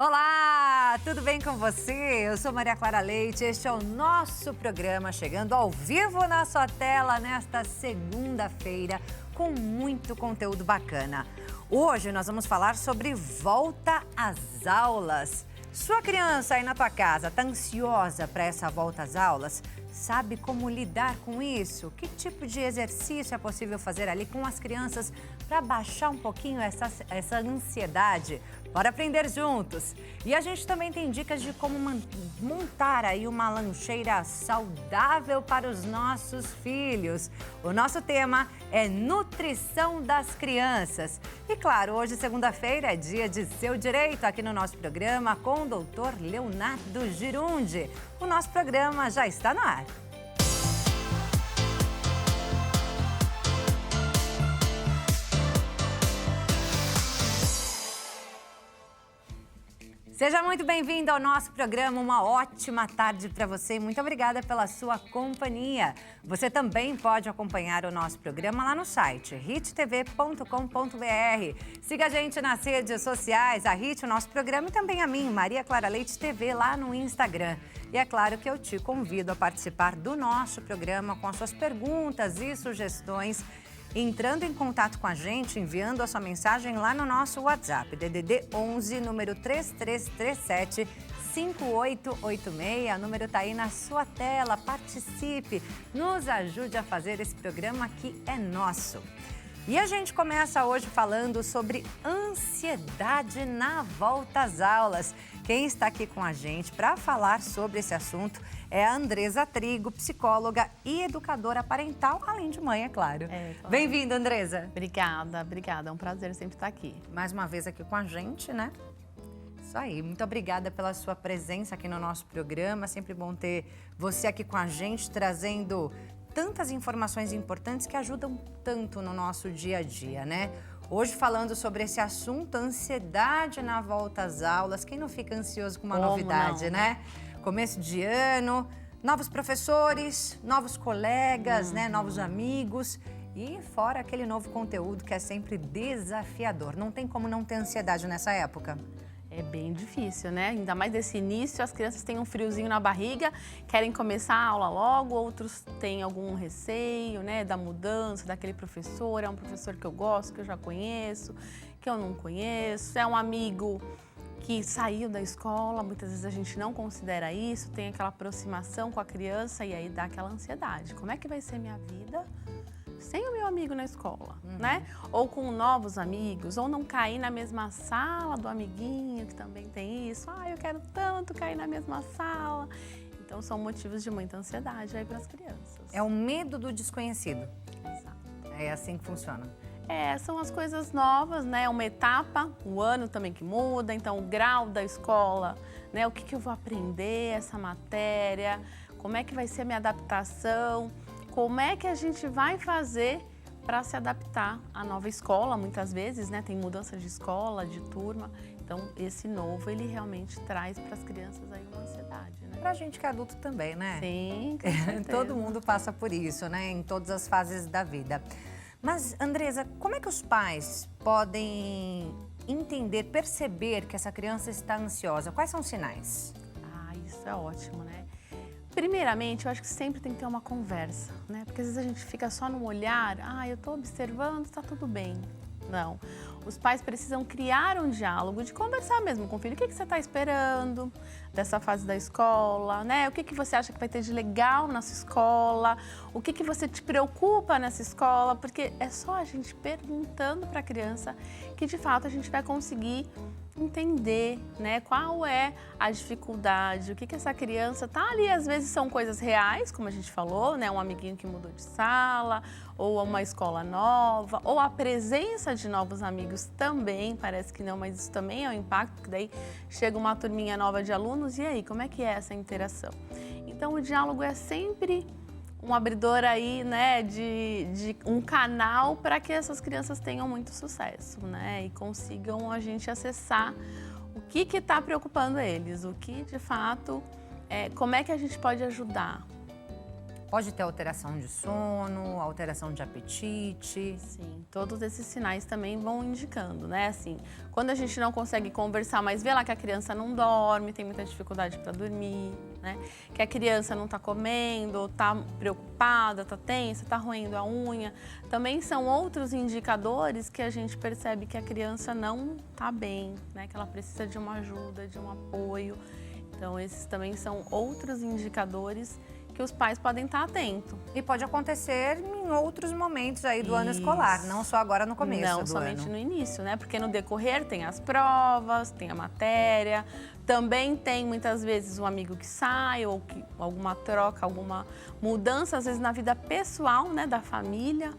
Olá, tudo bem com você? Eu sou Maria Clara Leite, este é o nosso programa chegando ao vivo na sua tela nesta segunda-feira com muito conteúdo bacana. Hoje nós vamos falar sobre volta às aulas. Sua criança aí na tua casa está ansiosa para essa volta às aulas? Sabe como lidar com isso? Que tipo de exercício é possível fazer ali com as crianças para baixar um pouquinho essa ansiedade? Bora aprender juntos! E a gente também tem dicas de como montar aí uma lancheira saudável para os nossos filhos. O nosso tema é nutrição das crianças. E claro, hoje, segunda-feira, é dia de Seu Direito aqui no nosso programa com o doutor Leonardo Girundi. O nosso programa já está no ar. Seja muito bem-vindo ao nosso programa, uma ótima tarde para você. Muito obrigada pela sua companhia. Você também pode acompanhar o nosso programa lá no site hittv.com.br. Siga a gente nas redes sociais, a Hit, o nosso programa, e também a mim, Maria Clara Leite TV, lá no Instagram. E é claro que eu te convido a participar do nosso programa com as suas perguntas e sugestões, entrando em contato com a gente, enviando a sua mensagem lá no nosso WhatsApp, DDD 11, número 3337 5886. O número está aí na sua tela. Participe, nos ajude a fazer esse programa que é nosso. E a gente começa hoje falando sobre ansiedade na volta às aulas. Quem está aqui com a gente para falar sobre esse assunto é a Andresa Trigo, psicóloga e educadora parental, além de mãe, é claro. Claro. Bem-vinda, Andresa. Obrigada. É um prazer sempre estar aqui. Mais uma vez aqui com a gente, né? Isso aí. Muito obrigada pela sua presença aqui no nosso programa. Sempre bom ter você aqui com a gente, trazendo tantas informações importantes que ajudam tanto no nosso dia a dia, né? Hoje falando sobre esse assunto, ansiedade na volta às aulas. Quem não fica ansioso com uma novidade, né? Começo de ano, novos professores, novos colegas, né? Novos amigos e fora aquele novo conteúdo que é sempre desafiador. Não tem como não ter ansiedade nessa época. É bem difícil, né? Ainda mais desse início, as crianças têm um friozinho na barriga, querem começar a aula logo, outros têm algum receio, né, da mudança, daquele professor, é um professor que eu gosto, que eu já conheço, que eu não conheço, é um amigo que saiu da escola, muitas vezes a gente não considera isso, tem aquela aproximação com a criança e aí dá aquela ansiedade. Como é que vai ser minha vida sem o meu amigo na escola, né? Ou com novos amigos, ou não cair na mesma sala do amiguinho, que também tem isso. Eu quero tanto cair na mesma sala. Então, são motivos de muita ansiedade aí para as crianças. É o medo do desconhecido. Exato. É assim que funciona. São as coisas novas, né? Uma etapa, o ano também que muda, então o grau da escola, né? O que eu vou aprender, essa matéria, como é que vai ser a minha adaptação, como é que a gente vai fazer para se adaptar à nova escola, muitas vezes, né? Tem mudança de escola, de turma. Então, esse novo, ele realmente traz para as crianças aí uma ansiedade, né? Pra gente que é adulto também, né? Sim, com certeza. Todo mundo passa por isso, né? Em todas as fases da vida. Mas, Andresa, como é que os pais podem entender, perceber que essa criança está ansiosa? Quais são os sinais? Isso é ótimo, né? Primeiramente, eu acho que sempre tem que ter uma conversa, né? Porque às vezes a gente fica só no olhar, eu tô observando, tá tudo bem. Não. Os pais precisam criar um diálogo, de conversar mesmo com o filho. O que você está esperando dessa fase da escola, né? O que você acha que vai ter de legal nessa escola? O que você te preocupa nessa escola? Porque é só a gente perguntando para a criança que, de fato, a gente vai conseguir entender, né, qual é a dificuldade, o que essa criança tá ali. Às vezes são coisas reais, como a gente falou, né, um amiguinho que mudou de sala, ou uma escola nova, ou a presença de novos amigos também, parece que não, mas isso também é um impacto, porque daí chega uma turminha nova de alunos, e aí, como é que é essa interação? Então, o diálogo é sempre um abridor aí, né, de um canal para que essas crianças tenham muito sucesso, né, e consigam a gente acessar o que está preocupando eles, o que de fato, como é que a gente pode ajudar. Pode ter alteração de sono, alteração de apetite. Sim, todos esses sinais também vão indicando, né? Assim, quando a gente não consegue conversar, mas vê lá que a criança não dorme, tem muita dificuldade para dormir, né? Que a criança não está comendo, está preocupada, está tensa, está roendo a unha. Também são outros indicadores que a gente percebe que a criança não está bem, né? Que ela precisa de uma ajuda, de um apoio. Então, esses também são outros indicadores que os pais podem estar atentos. E pode acontecer em outros momentos aí do ano escolar, não só agora no começo do ano. Não somente no início, né? Porque no decorrer tem as provas, tem a matéria, também tem muitas vezes um amigo que sai, ou que, alguma troca, alguma mudança, às vezes na vida pessoal, né, da família,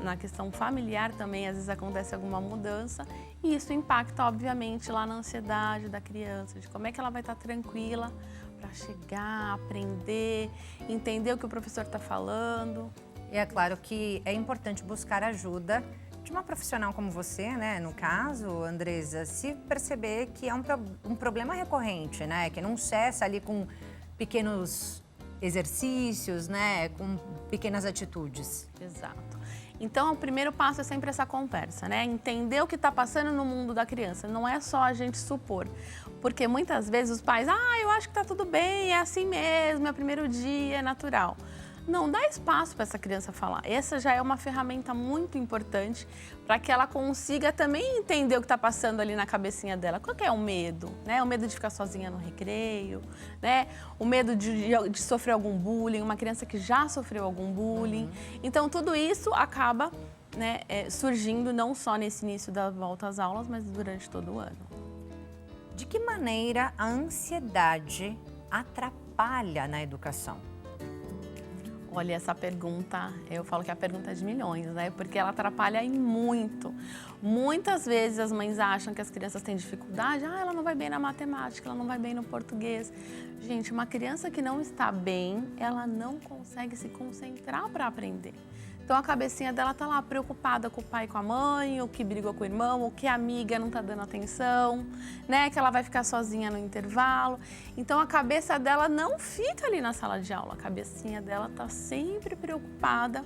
na questão familiar também, às vezes acontece alguma mudança. E isso impacta, obviamente, lá na ansiedade da criança, de como é que ela vai estar tranquila para chegar, aprender, entender o que o professor está falando. E é claro que é importante buscar ajuda de uma profissional como você, né? No caso, Andresa, se perceber que é um problema recorrente, né? Que não cessa ali com pequenos exercícios, né? Com pequenas atitudes. Exato. Então, o primeiro passo é sempre essa conversa, né? Entender o que está passando no mundo da criança. Não é só a gente supor. Porque muitas vezes os pais, eu acho que está tudo bem, é assim mesmo, é o primeiro dia, é natural. Não, dá espaço para essa criança falar. Essa já é uma ferramenta muito importante para que ela consiga também entender o que está passando ali na cabecinha dela. Qual que é o medo? Né? O medo de ficar sozinha no recreio, né? O medo de sofrer algum bullying, uma criança que já sofreu algum bullying. Então, tudo isso acaba, né, surgindo não só nesse início da volta às aulas, mas durante todo o ano. De que maneira a ansiedade atrapalha na educação? Olha, essa pergunta, eu falo que é a pergunta de milhões, né? Porque ela atrapalha em muito. Muitas vezes as mães acham que as crianças têm dificuldade, ela não vai bem na matemática, ela não vai bem no português. Gente, uma criança que não está bem, ela não consegue se concentrar para aprender. Então a cabecinha dela tá lá preocupada com o pai e com a mãe, ou que brigou com o irmão, ou que a amiga não tá dando atenção, né? Que ela vai ficar sozinha no intervalo. Então a cabeça dela não fica ali na sala de aula, a cabecinha dela tá sempre preocupada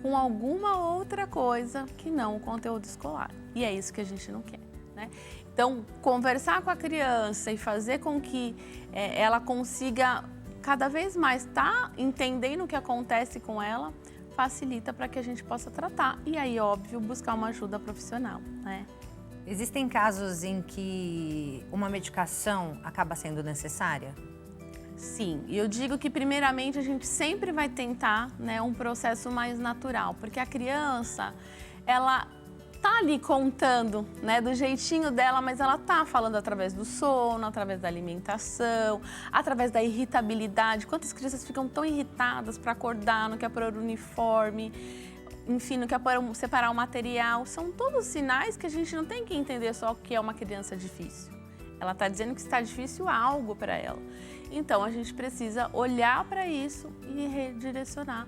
com alguma outra coisa que não o conteúdo escolar. E é isso que a gente não quer, né? Então, conversar com a criança e fazer com que ela consiga cada vez mais estar entendendo o que acontece com ela, facilita para que a gente possa tratar e aí, óbvio, buscar uma ajuda profissional, né? Existem casos em que uma medicação acaba sendo necessária? Sim, e eu digo que primeiramente a gente sempre vai tentar, né, um processo mais natural, porque a criança, ela tá ali contando, né, do jeitinho dela, mas ela tá falando através do sono, através da alimentação, através da irritabilidade. Quantas crianças ficam tão irritadas para acordar, não quer pôr o uniforme, enfim, não quer separar o material. São todos sinais que a gente não tem que entender só que é uma criança difícil. Ela tá dizendo que está difícil algo para ela. Então, a gente precisa olhar para isso e redirecionar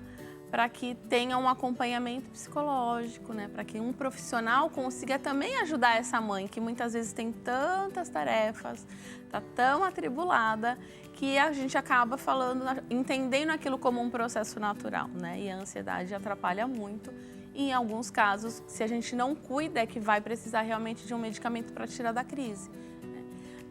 para que tenha um acompanhamento psicológico, né? Para que um profissional consiga também ajudar essa mãe, que muitas vezes tem tantas tarefas, está tão atribulada, que a gente acaba falando, entendendo aquilo como um processo natural, né? E a ansiedade atrapalha muito. E em alguns casos, se a gente não cuida, é que vai precisar realmente de um medicamento para tirar da crise.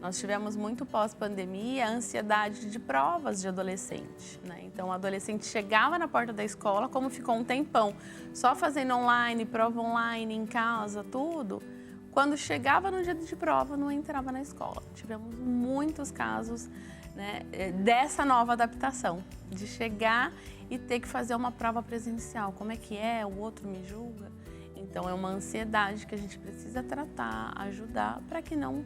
Nós tivemos muito pós-pandemia a ansiedade de provas de adolescente, né? Então, o adolescente chegava na porta da escola, como ficou um tempão só fazendo online, prova online, em casa, tudo, quando chegava no dia de prova, não entrava na escola. Tivemos muitos casos, né, dessa nova adaptação, de chegar e ter que fazer uma prova presencial. Como é que é? O outro me julga? Então, é uma ansiedade que a gente precisa tratar, ajudar, para que não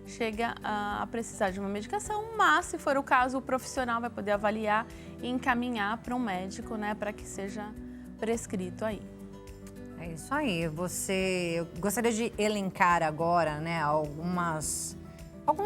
chega a precisar de uma medicação, mas se for o caso, o profissional vai poder avaliar e encaminhar para um médico, né, para que seja prescrito aí. É isso aí. Eu gostaria de elencar agora, né, alguns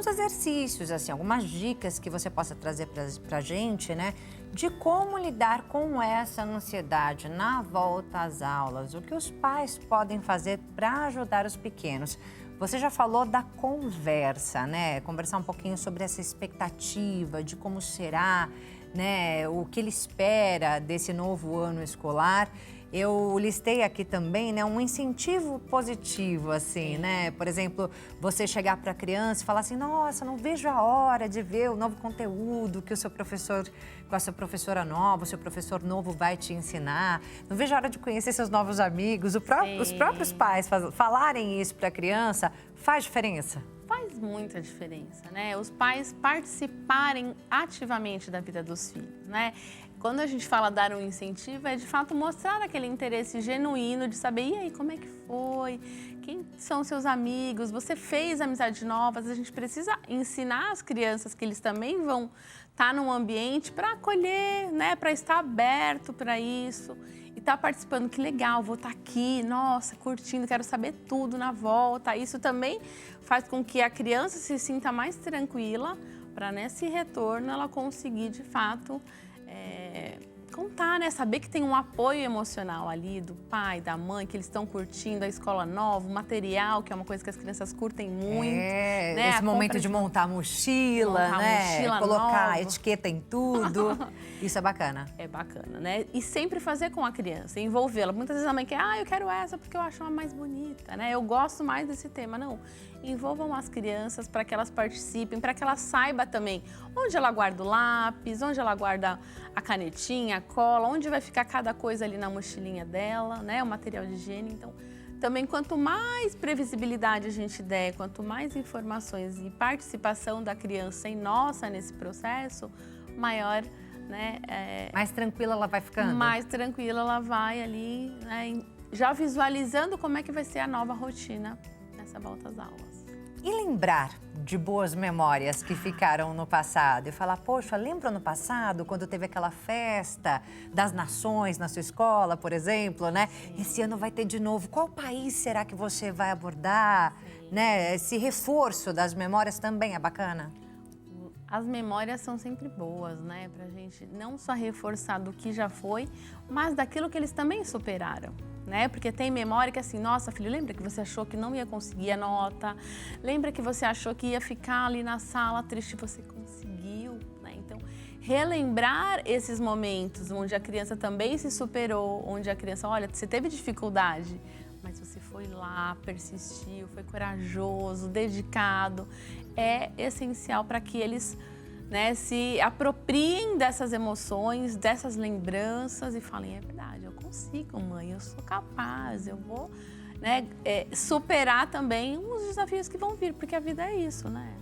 exercícios, assim, algumas dicas que você possa trazer para a gente, né, de como lidar com essa ansiedade na volta às aulas, o que os pais podem fazer para ajudar os pequenos. Você já falou da conversa, né? Conversar um pouquinho sobre essa expectativa de como será, né? O que ele espera desse novo ano escolar. Eu listei aqui também, né, um incentivo positivo, assim, né? Por exemplo, você chegar para a criança e falar assim, nossa, não vejo a hora de ver o novo conteúdo que o seu professor, com a sua professora nova, o seu professor novo vai te ensinar. Não vejo a hora de conhecer seus novos amigos. Os próprios pais falarem isso para a criança faz diferença? Faz muita diferença, né? Os pais participarem ativamente da vida dos filhos, né? Quando a gente fala dar um incentivo, é de fato mostrar aquele interesse genuíno de saber, e aí, como é que foi? Quem são seus amigos? Você fez amizades novas? A gente precisa ensinar as crianças que eles também vão estar num ambiente para acolher, né? Para estar aberto para isso. E estar participando, que legal, vou estar aqui, nossa, curtindo, quero saber tudo na volta. Isso também faz com que a criança se sinta mais tranquila para nesse retorno ela conseguir, de fato, contar, né? Saber que tem um apoio emocional ali do pai, da mãe, que eles estão curtindo a escola nova, o material, que é uma coisa que as crianças curtem muito. Né? Esse momento de montar a mochila, né? Colocar a etiqueta em tudo. Isso é bacana. É bacana, né? E sempre fazer com a criança, envolvê-la. Muitas vezes a mãe quer, eu quero essa porque eu acho ela mais bonita, né? Eu gosto mais desse tema. Não, envolvam as crianças para que elas participem, para que ela saiba também onde ela guarda o lápis, onde ela guarda a canetinha, a cola, onde vai ficar cada coisa ali na mochilinha dela, né? O material de higiene. Então, também quanto mais previsibilidade a gente der, quanto mais informações e participação da criança e nossa nesse processo, maior, né? Mais tranquila ela vai ficando? Mais tranquila ela vai ali, né? Já visualizando como é que vai ser a nova rotina nessa volta às aulas. E lembrar de boas memórias que ficaram no passado? E falar, poxa, lembra no passado, quando teve aquela festa das nações na sua escola, por exemplo, né? Sim. Esse ano vai ter de novo. Qual país será que você vai abordar? Né? Esse reforço das memórias também é bacana? As memórias são sempre boas, né? Pra gente não só reforçar do que já foi, mas daquilo que eles também superaram. Né? Porque tem memória que assim, nossa, filho, lembra que você achou que não ia conseguir a nota? Lembra que você achou que ia ficar ali na sala triste e você conseguiu? Né? Então, relembrar esses momentos onde a criança também se superou, onde a criança, olha, você teve dificuldade, mas você foi lá, persistiu, foi corajoso, dedicado, é essencial para que eles, né, se apropriem dessas emoções, dessas lembranças e falem, é verdade, eu consigo, mãe, eu sou capaz, eu vou, né, superar também os desafios que vão vir, porque a vida é isso, né?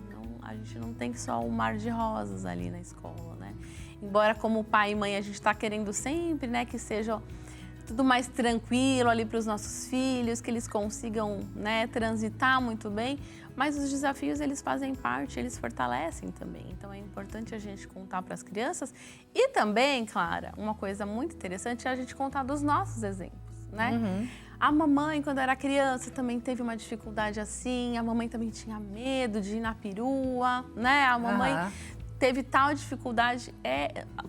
A gente não tem só um mar de rosas ali na escola, né? Embora como pai e mãe a gente está querendo sempre, né, que seja tudo mais tranquilo ali para os nossos filhos, que eles consigam, né, transitar muito bem, mas os desafios eles fazem parte, eles fortalecem também. Então é importante a gente contar para as crianças e também, Clara, uma coisa muito interessante é a gente contar dos nossos exemplos, né? Uhum. A mamãe, quando era criança, também teve uma dificuldade assim, a mamãe também tinha medo de ir na perua, né? A mamãe teve tal dificuldade.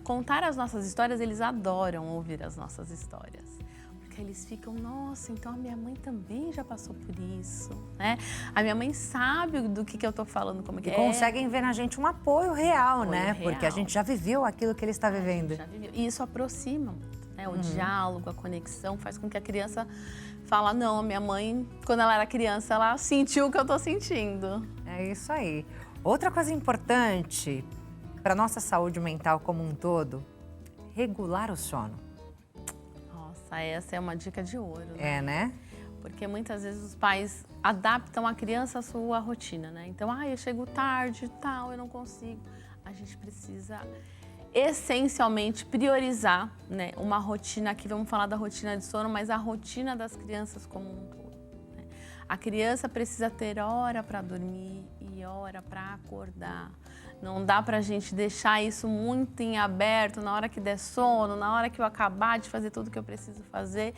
Contar as nossas histórias, eles adoram ouvir as nossas histórias. Porque eles ficam, nossa, então a minha mãe também já passou por isso, né? A minha mãe sabe do que eu tô falando, como que é. E conseguem ver na gente um apoio real, né? Real. Porque a gente já viveu aquilo que ele está vivendo. Já viveu. E isso aproxima muito, né? O diálogo, a conexão faz com que a criança fala, não, a minha mãe, quando ela era criança, ela sentiu o que eu tô sentindo. É isso aí. Outra coisa importante para nossa saúde mental como um todo, regular o sono. Nossa, essa é uma dica de ouro, né? É, né? Porque muitas vezes os pais adaptam a criança à sua rotina, né? Então, eu chego tarde e tal, eu não consigo. A gente precisa essencialmente priorizar, né, uma rotina, aqui vamos falar da rotina de sono, mas a rotina das crianças como um todo. Né? A criança precisa ter hora para dormir e hora para acordar. Não dá pra gente deixar isso muito em aberto na hora que der sono, na hora que eu acabar de fazer tudo que eu preciso fazer,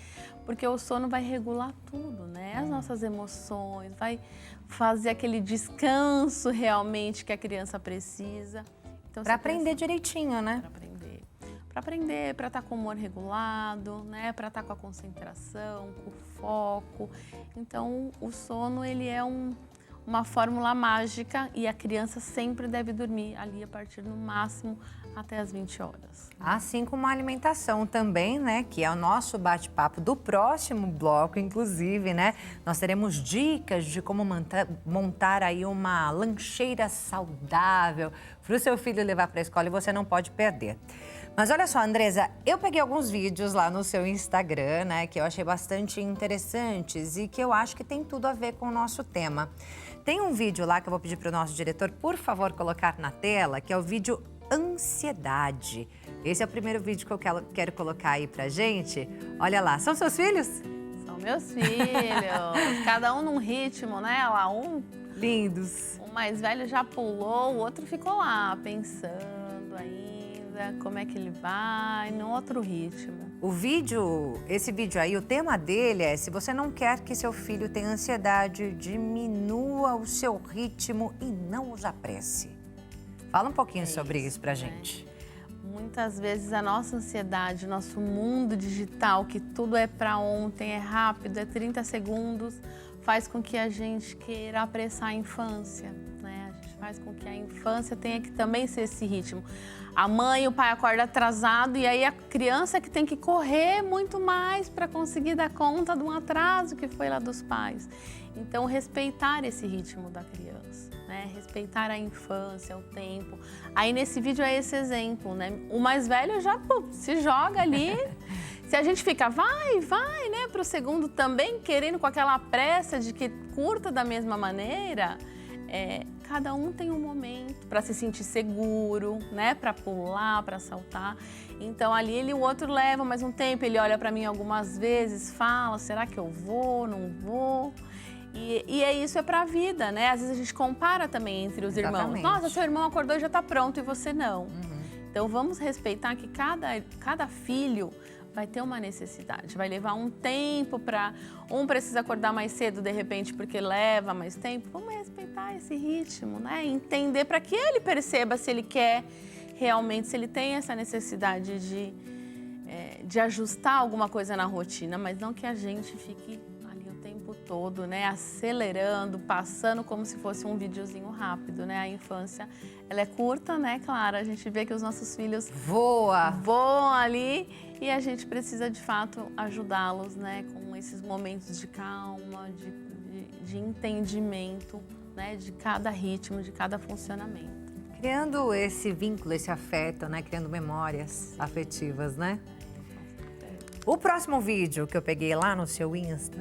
porque o sono vai regular tudo, né? As nossas emoções, vai fazer aquele descanso realmente que a criança precisa. Então, para aprender direitinho, né? Para para aprender, para estar com o humor regulado, né? Para estar com a concentração, com o foco. Então, o sono, ele é uma fórmula mágica e a criança sempre deve dormir ali a partir no máximo até as 20 horas. Assim como a alimentação também, né? Que é o nosso bate-papo do próximo bloco, inclusive, né? Nós teremos dicas de como montar aí uma lancheira saudável para o seu filho levar para a escola e você não pode perder. Mas olha só, Andresa, eu peguei alguns vídeos lá no seu Instagram, né? Que eu achei bastante interessantes e que eu acho que tem tudo a ver com o nosso tema. Tem um vídeo lá que eu vou pedir para o nosso diretor, por favor, colocar na tela, que é o vídeo Ansiedade. Esse é o primeiro vídeo que eu quero colocar aí pra gente. Olha lá, são seus filhos? São meus filhos, cada um num ritmo, né? Lá, lindos. O mais velho já pulou, o outro ficou lá pensando ainda como é que ele vai, no outro ritmo. Esse vídeo aí, o tema dele é: se você não quer que seu filho tenha ansiedade, diminua o seu ritmo e não os apresse. Fala um pouquinho sobre isso pra gente. Muitas vezes a nossa ansiedade, o nosso mundo digital, que tudo é para ontem, é rápido, é 30 segundos, faz com que a gente queira apressar a infância, né? A gente faz com que a infância tenha que também ser esse ritmo. A mãe e o pai acordam atrasado e aí a criança que tem que correr muito mais para conseguir dar conta de um atraso que foi lá dos pais. Então, respeitar esse ritmo da criança, né? Respeitar a infância, o tempo. Aí, nesse vídeo é esse exemplo, né? O mais velho já se joga ali. Se a gente fica, vai, né? Para o segundo também, querendo com aquela pressa de que curta da mesma maneira, cada um tem um momento para se sentir seguro, né? Para pular, para saltar. Então, ali o outro leva mais um tempo, ele olha para mim algumas vezes, fala, será que eu vou, não vou? E isso é para a vida, né? Às vezes a gente compara também entre os irmãos. Nossa, seu irmão acordou e já está pronto e você não. Então, vamos respeitar que cada filho vai ter uma necessidade, vai levar um tempo para... Um precisa acordar mais cedo, de repente, porque leva mais tempo. Vamos respeitar esse ritmo, né? Entender para que ele perceba se ele quer realmente, se ele tem essa necessidade de ajustar alguma coisa na rotina, mas não que a gente fique tempo todo, né, acelerando, passando como se fosse um videozinho rápido, né? A infância, ela é curta, né, Clara? A gente vê que os nossos filhos voam ali e a gente precisa, de fato, ajudá-los, né, com esses momentos de calma, de entendimento, né, de cada ritmo, de cada funcionamento. Criando esse vínculo, esse afeto, né, criando memórias afetivas, né? O próximo vídeo que eu peguei lá no seu Insta,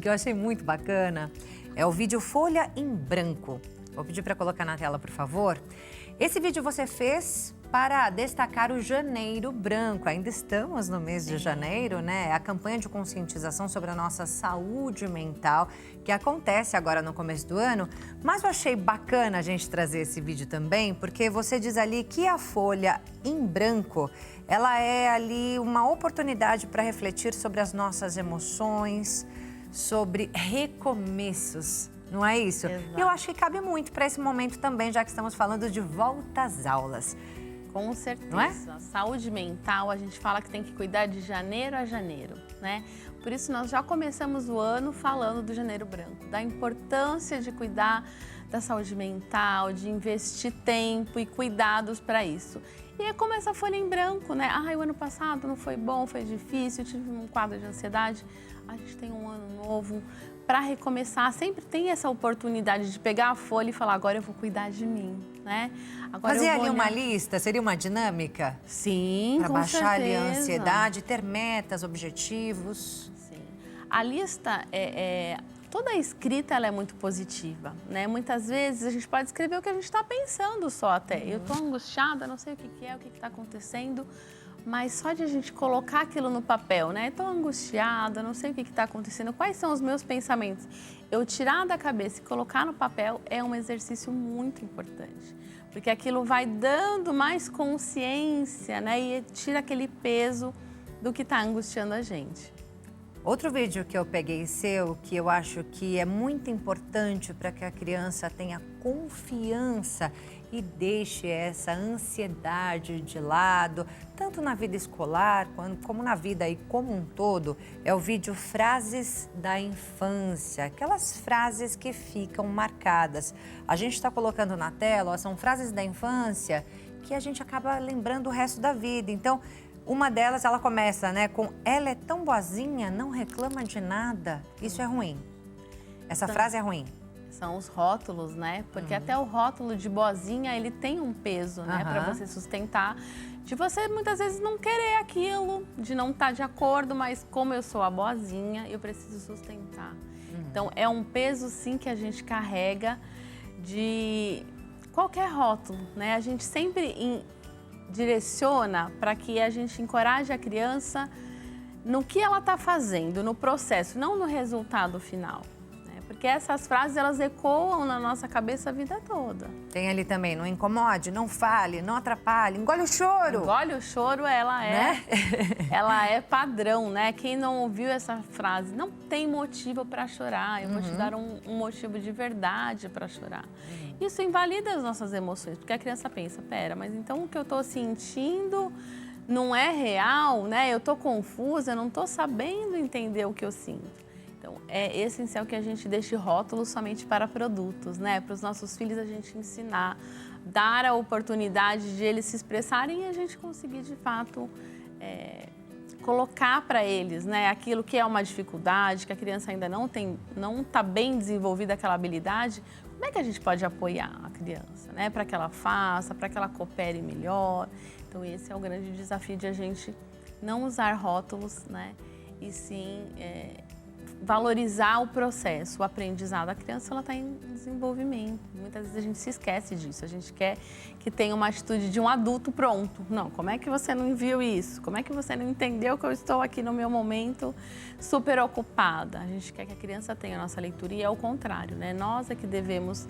que eu achei muito bacana, é o vídeo Folha em Branco. Vou pedir para colocar na tela, por favor. Esse vídeo você fez para destacar o Janeiro Branco. Ainda estamos no mês de janeiro, né? A campanha de conscientização sobre a nossa saúde mental, que acontece agora no começo do ano. Mas eu achei bacana a gente trazer esse vídeo também, porque você diz ali que a Folha em Branco, ela é ali uma oportunidade para refletir sobre as nossas emoções, sobre recomeços. Não é isso? Exato. Eu acho que cabe muito para esse momento também, já que estamos falando de volta às aulas. Com certeza. Não é? A saúde mental, a gente fala que tem que cuidar de janeiro a janeiro, né? Por isso, nós já começamos o ano falando do Janeiro Branco, da importância de cuidar da saúde mental, de investir tempo e cuidados para isso. E é como essa folha em branco, né? O ano passado não foi bom, foi difícil, tive um quadro de ansiedade. A gente tem um ano novo para recomeçar. Sempre tem essa oportunidade de pegar a folha e falar, agora eu vou cuidar de mim, né? Agora Fazer eu vou ali uma lista, seria uma dinâmica? Sim, para com baixar ali a certeza. ansiedade, ter metas, objetivos. Sim. A lista toda a escrita ela é muito positiva, né? Muitas vezes a gente pode escrever o que a gente está pensando só até. Eu estou angustiada, não sei o que é, o que está acontecendo, mas só de a gente colocar aquilo no papel, né? Estou angustiada, não sei o que está acontecendo, quais são os meus pensamentos. Eu tirar da cabeça e colocar no papel é um exercício muito importante, porque aquilo vai dando mais consciência, né? E tira aquele peso do que está angustiando a gente. Outro vídeo que eu peguei seu, que eu acho que é muito importante para que a criança tenha confiança e deixe essa ansiedade de lado, tanto na vida escolar como na vida aí como um todo, é o vídeo Frases da Infância, aquelas frases que ficam marcadas. A gente está colocando na tela, ó, são frases da infância que a gente acaba lembrando o resto da vida. Então, uma delas, ela começa, né, com ela é tão boazinha, não reclama de nada. Isso é ruim. Essa frase é ruim. São os rótulos, né? Porque até o rótulo de boazinha, ele tem um peso, né? Para você sustentar, de você muitas vezes não querer aquilo, de não estar de acordo, mas como eu sou a boazinha, eu preciso sustentar. Então, é um peso, sim, que a gente carrega de qualquer rótulo, né? A gente sempre direciona para que a gente encoraje a criança no que ela está fazendo, no processo, não no resultado final. Porque essas frases, elas ecoam na nossa cabeça a vida toda. Tem ali também, não incomode, não fale, não atrapalhe, engole o choro. Engole o choro, ela é, né? Ela é padrão, né? Quem não ouviu essa frase, não tem motivo para chorar, eu vou te dar um motivo de verdade para chorar. Isso invalida as nossas emoções, porque a criança pensa, pera, mas então o que eu estou sentindo não é real, né? Eu estou confusa, eu não estou sabendo entender o que eu sinto. Então, é essencial que a gente deixe rótulos somente para produtos, né? Para os nossos filhos a gente ensinar, dar a oportunidade de eles se expressarem e a gente conseguir, de fato, colocar para eles, né, aquilo que é uma dificuldade, que a criança ainda não está bem desenvolvida aquela habilidade. Como é que a gente pode apoiar a criança, né? Para que ela faça, para que ela coopere melhor. Então, esse é o grande desafio de a gente não usar rótulos, né? E sim valorizar o processo, o aprendizado. A criança, ela está em desenvolvimento. Muitas vezes a gente se esquece disso. A gente quer que tenha uma atitude de um adulto pronto. Não, como é que você não viu isso? Como é que você não entendeu que eu estou aqui no meu momento super ocupada? A gente quer que a criança tenha a nossa leitura e é o contrário, né? Nós é que devemos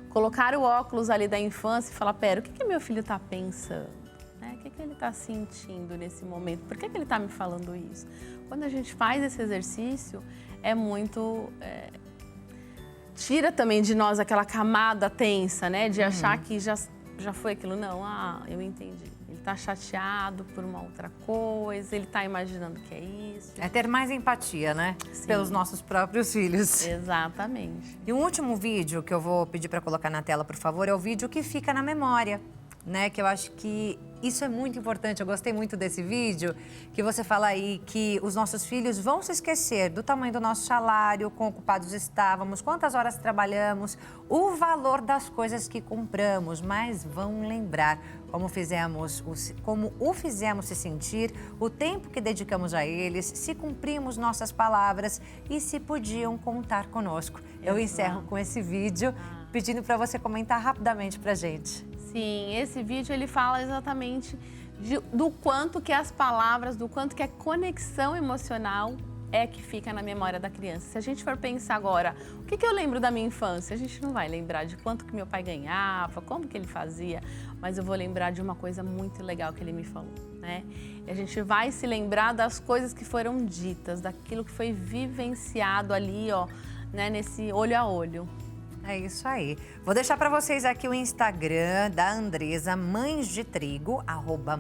colocar o óculos ali da infância e falar, pera, o que meu filho está pensando? O que ele está sentindo nesse momento? Por que ele está me falando isso? Quando a gente faz esse exercício, é muito... tira também de nós aquela camada tensa, né? De achar que já foi aquilo. Não, eu entendi. Ele está chateado por uma outra coisa, ele está imaginando que é isso. É ter mais empatia, né? Sim. Pelos nossos próprios filhos. Exatamente. E um último vídeo que eu vou pedir para colocar na tela, por favor, é o vídeo que fica na memória, né? Que eu acho que isso é muito importante. Eu gostei muito desse vídeo, que você fala aí que os nossos filhos vão se esquecer do tamanho do nosso salário, quão ocupados estávamos, quantas horas trabalhamos, o valor das coisas que compramos, mas vão lembrar como o fizemos se sentir, o tempo que dedicamos a eles, se cumprimos nossas palavras e se podiam contar conosco. Eu encerro com esse vídeo, pedindo para você comentar rapidamente para a gente. Sim, esse vídeo ele fala exatamente do quanto que as palavras, do quanto que a conexão emocional é que fica na memória da criança. Se a gente for pensar agora, o que eu lembro da minha infância? A gente não vai lembrar de quanto que meu pai ganhava, como que ele fazia, mas eu vou lembrar de uma coisa muito legal que ele me falou, né? E a gente vai se lembrar das coisas que foram ditas, daquilo que foi vivenciado ali, ó, né, nesse olho a olho. É isso aí. Vou deixar para vocês aqui o Instagram da Andresa, Mães de Trigo,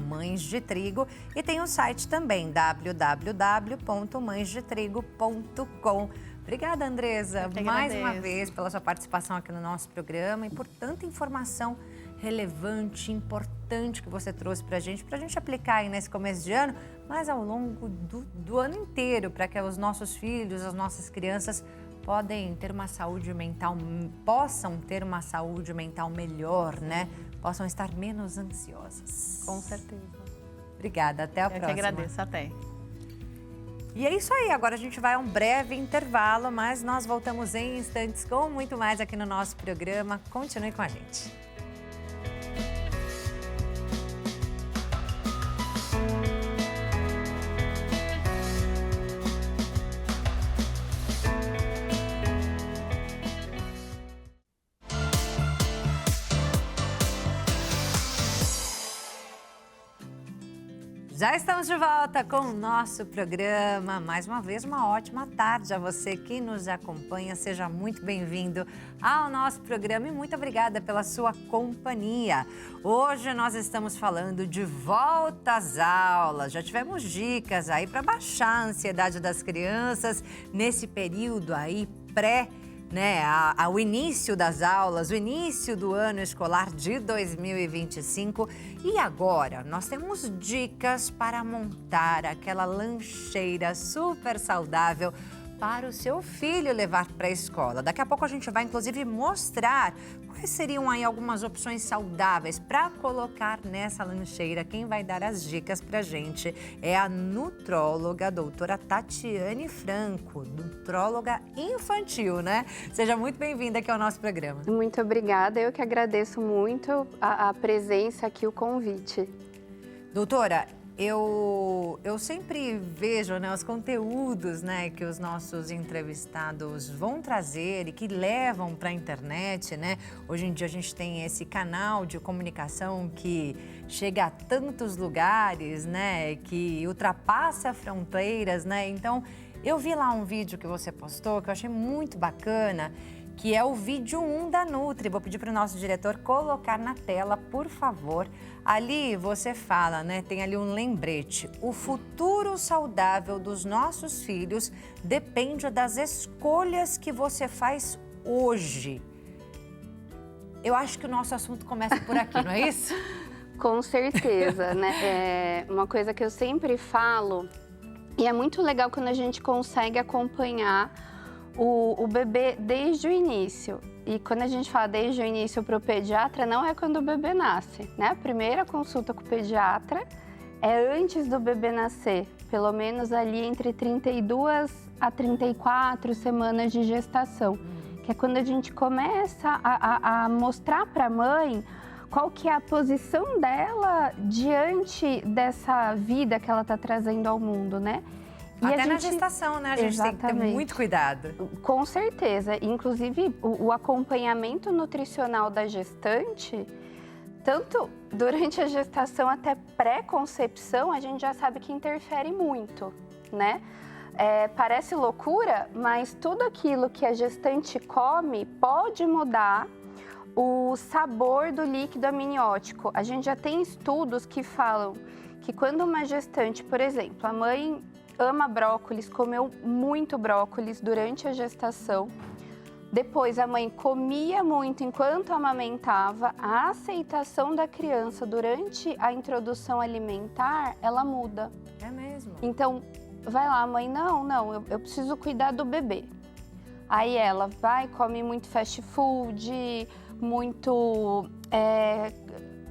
@Mães de Trigo, e tem o site também, www.mãesdetrigo.com. Obrigada, Andresa, mais uma vez pela sua participação aqui no nosso programa e por tanta informação relevante, importante que você trouxe para a gente aplicar aí nesse começo de ano, mas ao longo do ano inteiro, para que os nossos filhos, as nossas crianças possam ter uma saúde mental melhor, né? Possam estar menos ansiosas. Com certeza. Obrigada, até a próxima. Eu que agradeço, até. E é isso aí, agora a gente vai a um breve intervalo, mas nós voltamos em instantes com muito mais aqui no nosso programa. Continue com a gente. Já estamos de volta com o nosso programa. Mais uma vez, uma ótima tarde a você que nos acompanha. Seja muito bem-vindo ao nosso programa e muito obrigada pela sua companhia. Hoje nós estamos falando de volta às aulas. Já tivemos dicas aí para baixar a ansiedade das crianças nesse período aí ao início das aulas, o início do ano escolar de 2025. E agora, nós temos dicas para montar aquela lancheira super saudável para o seu filho levar para a escola. Daqui a pouco a gente vai, inclusive, mostrar quais seriam aí algumas opções saudáveis para colocar nessa lancheira. Quem vai dar as dicas para a gente é a nutróloga, doutora Tatiane Franco, nutróloga infantil, né? Seja muito bem-vinda aqui ao nosso programa. Muito obrigada, eu que agradeço muito a presença aqui, o convite. Doutora, eu sempre vejo, né, os conteúdos, né, que os nossos entrevistados vão trazer e que levam para a internet, né? Hoje em dia a gente tem esse canal de comunicação que chega a tantos lugares, né, que ultrapassa fronteiras, né? Então, eu vi lá um vídeo que você postou que eu achei muito bacana, que é o vídeo 1 da Nutri. Vou pedir para o nosso diretor colocar na tela, por favor. Ali você fala, né? Tem ali um lembrete. O futuro saudável dos nossos filhos depende das escolhas que você faz hoje. Eu acho que o nosso assunto começa por aqui, não é isso? Com certeza, né? É uma coisa que eu sempre falo, e é muito legal quando a gente consegue acompanhar o bebê desde o início. E quando a gente fala desde o início para o pediatra, não é quando o bebê nasce, né? A primeira consulta com o pediatra é antes do bebê nascer, pelo menos ali entre 32 a 34 semanas de gestação, que é quando a gente começa a mostrar para a mãe qual que é a posição dela diante dessa vida que ela está trazendo ao mundo, né? E até na gestação, né? A gente tem que ter muito cuidado. Com certeza. Inclusive, o acompanhamento nutricional da gestante, tanto durante a gestação até pré-concepção, a gente já sabe que interfere muito, né? Parece loucura, mas tudo aquilo que a gestante come pode mudar o sabor do líquido amniótico. A gente já tem estudos que falam que quando uma gestante, por exemplo, a mãe ama brócolis, comeu muito brócolis durante a gestação. Depois a mãe comia muito enquanto amamentava, a aceitação da criança durante a introdução alimentar, ela muda. É mesmo? Então, vai lá, mãe, não, eu preciso cuidar do bebê. Aí ela vai, come muito fast food, muito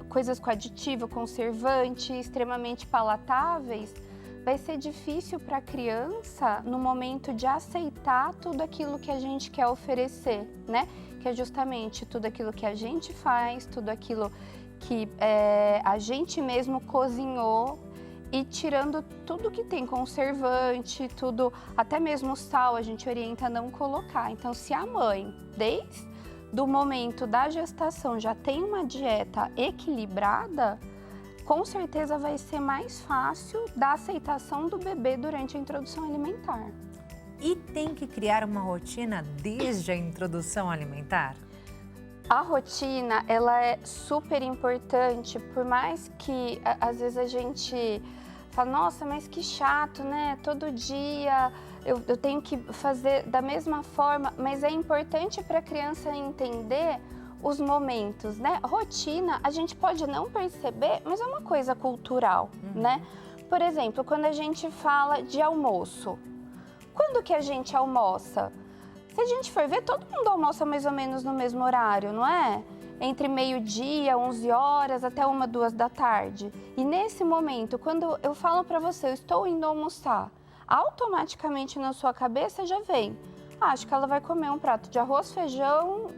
coisas com aditivo, conservante, extremamente palatáveis. Vai ser difícil para a criança no momento de aceitar tudo aquilo que a gente quer oferecer, né? Que é justamente tudo aquilo que a gente faz, tudo aquilo que a gente mesmo cozinhou e tirando tudo que tem conservante, tudo, até mesmo sal, a gente orienta a não colocar. Então, se a mãe, desde o momento da gestação, já tem uma dieta equilibrada, com certeza vai ser mais fácil da aceitação do bebê durante a introdução alimentar. E tem que criar uma rotina desde a introdução alimentar? A rotina, ela é super importante, por mais que às vezes a gente fala, nossa, mas que chato, né? Todo dia eu tenho que fazer da mesma forma, mas é importante para a criança entender os momentos, né? Rotina, a gente pode não perceber, mas é uma coisa cultural, né? Por exemplo, quando a gente fala de almoço, quando que a gente almoça? Se a gente for ver, todo mundo almoça mais ou menos no mesmo horário, não é? Entre meio-dia, 11 horas, até 1, 2 da tarde. E nesse momento, quando eu falo para você, eu estou indo almoçar, automaticamente na sua cabeça já vem, acho que ela vai comer um prato de arroz, feijão,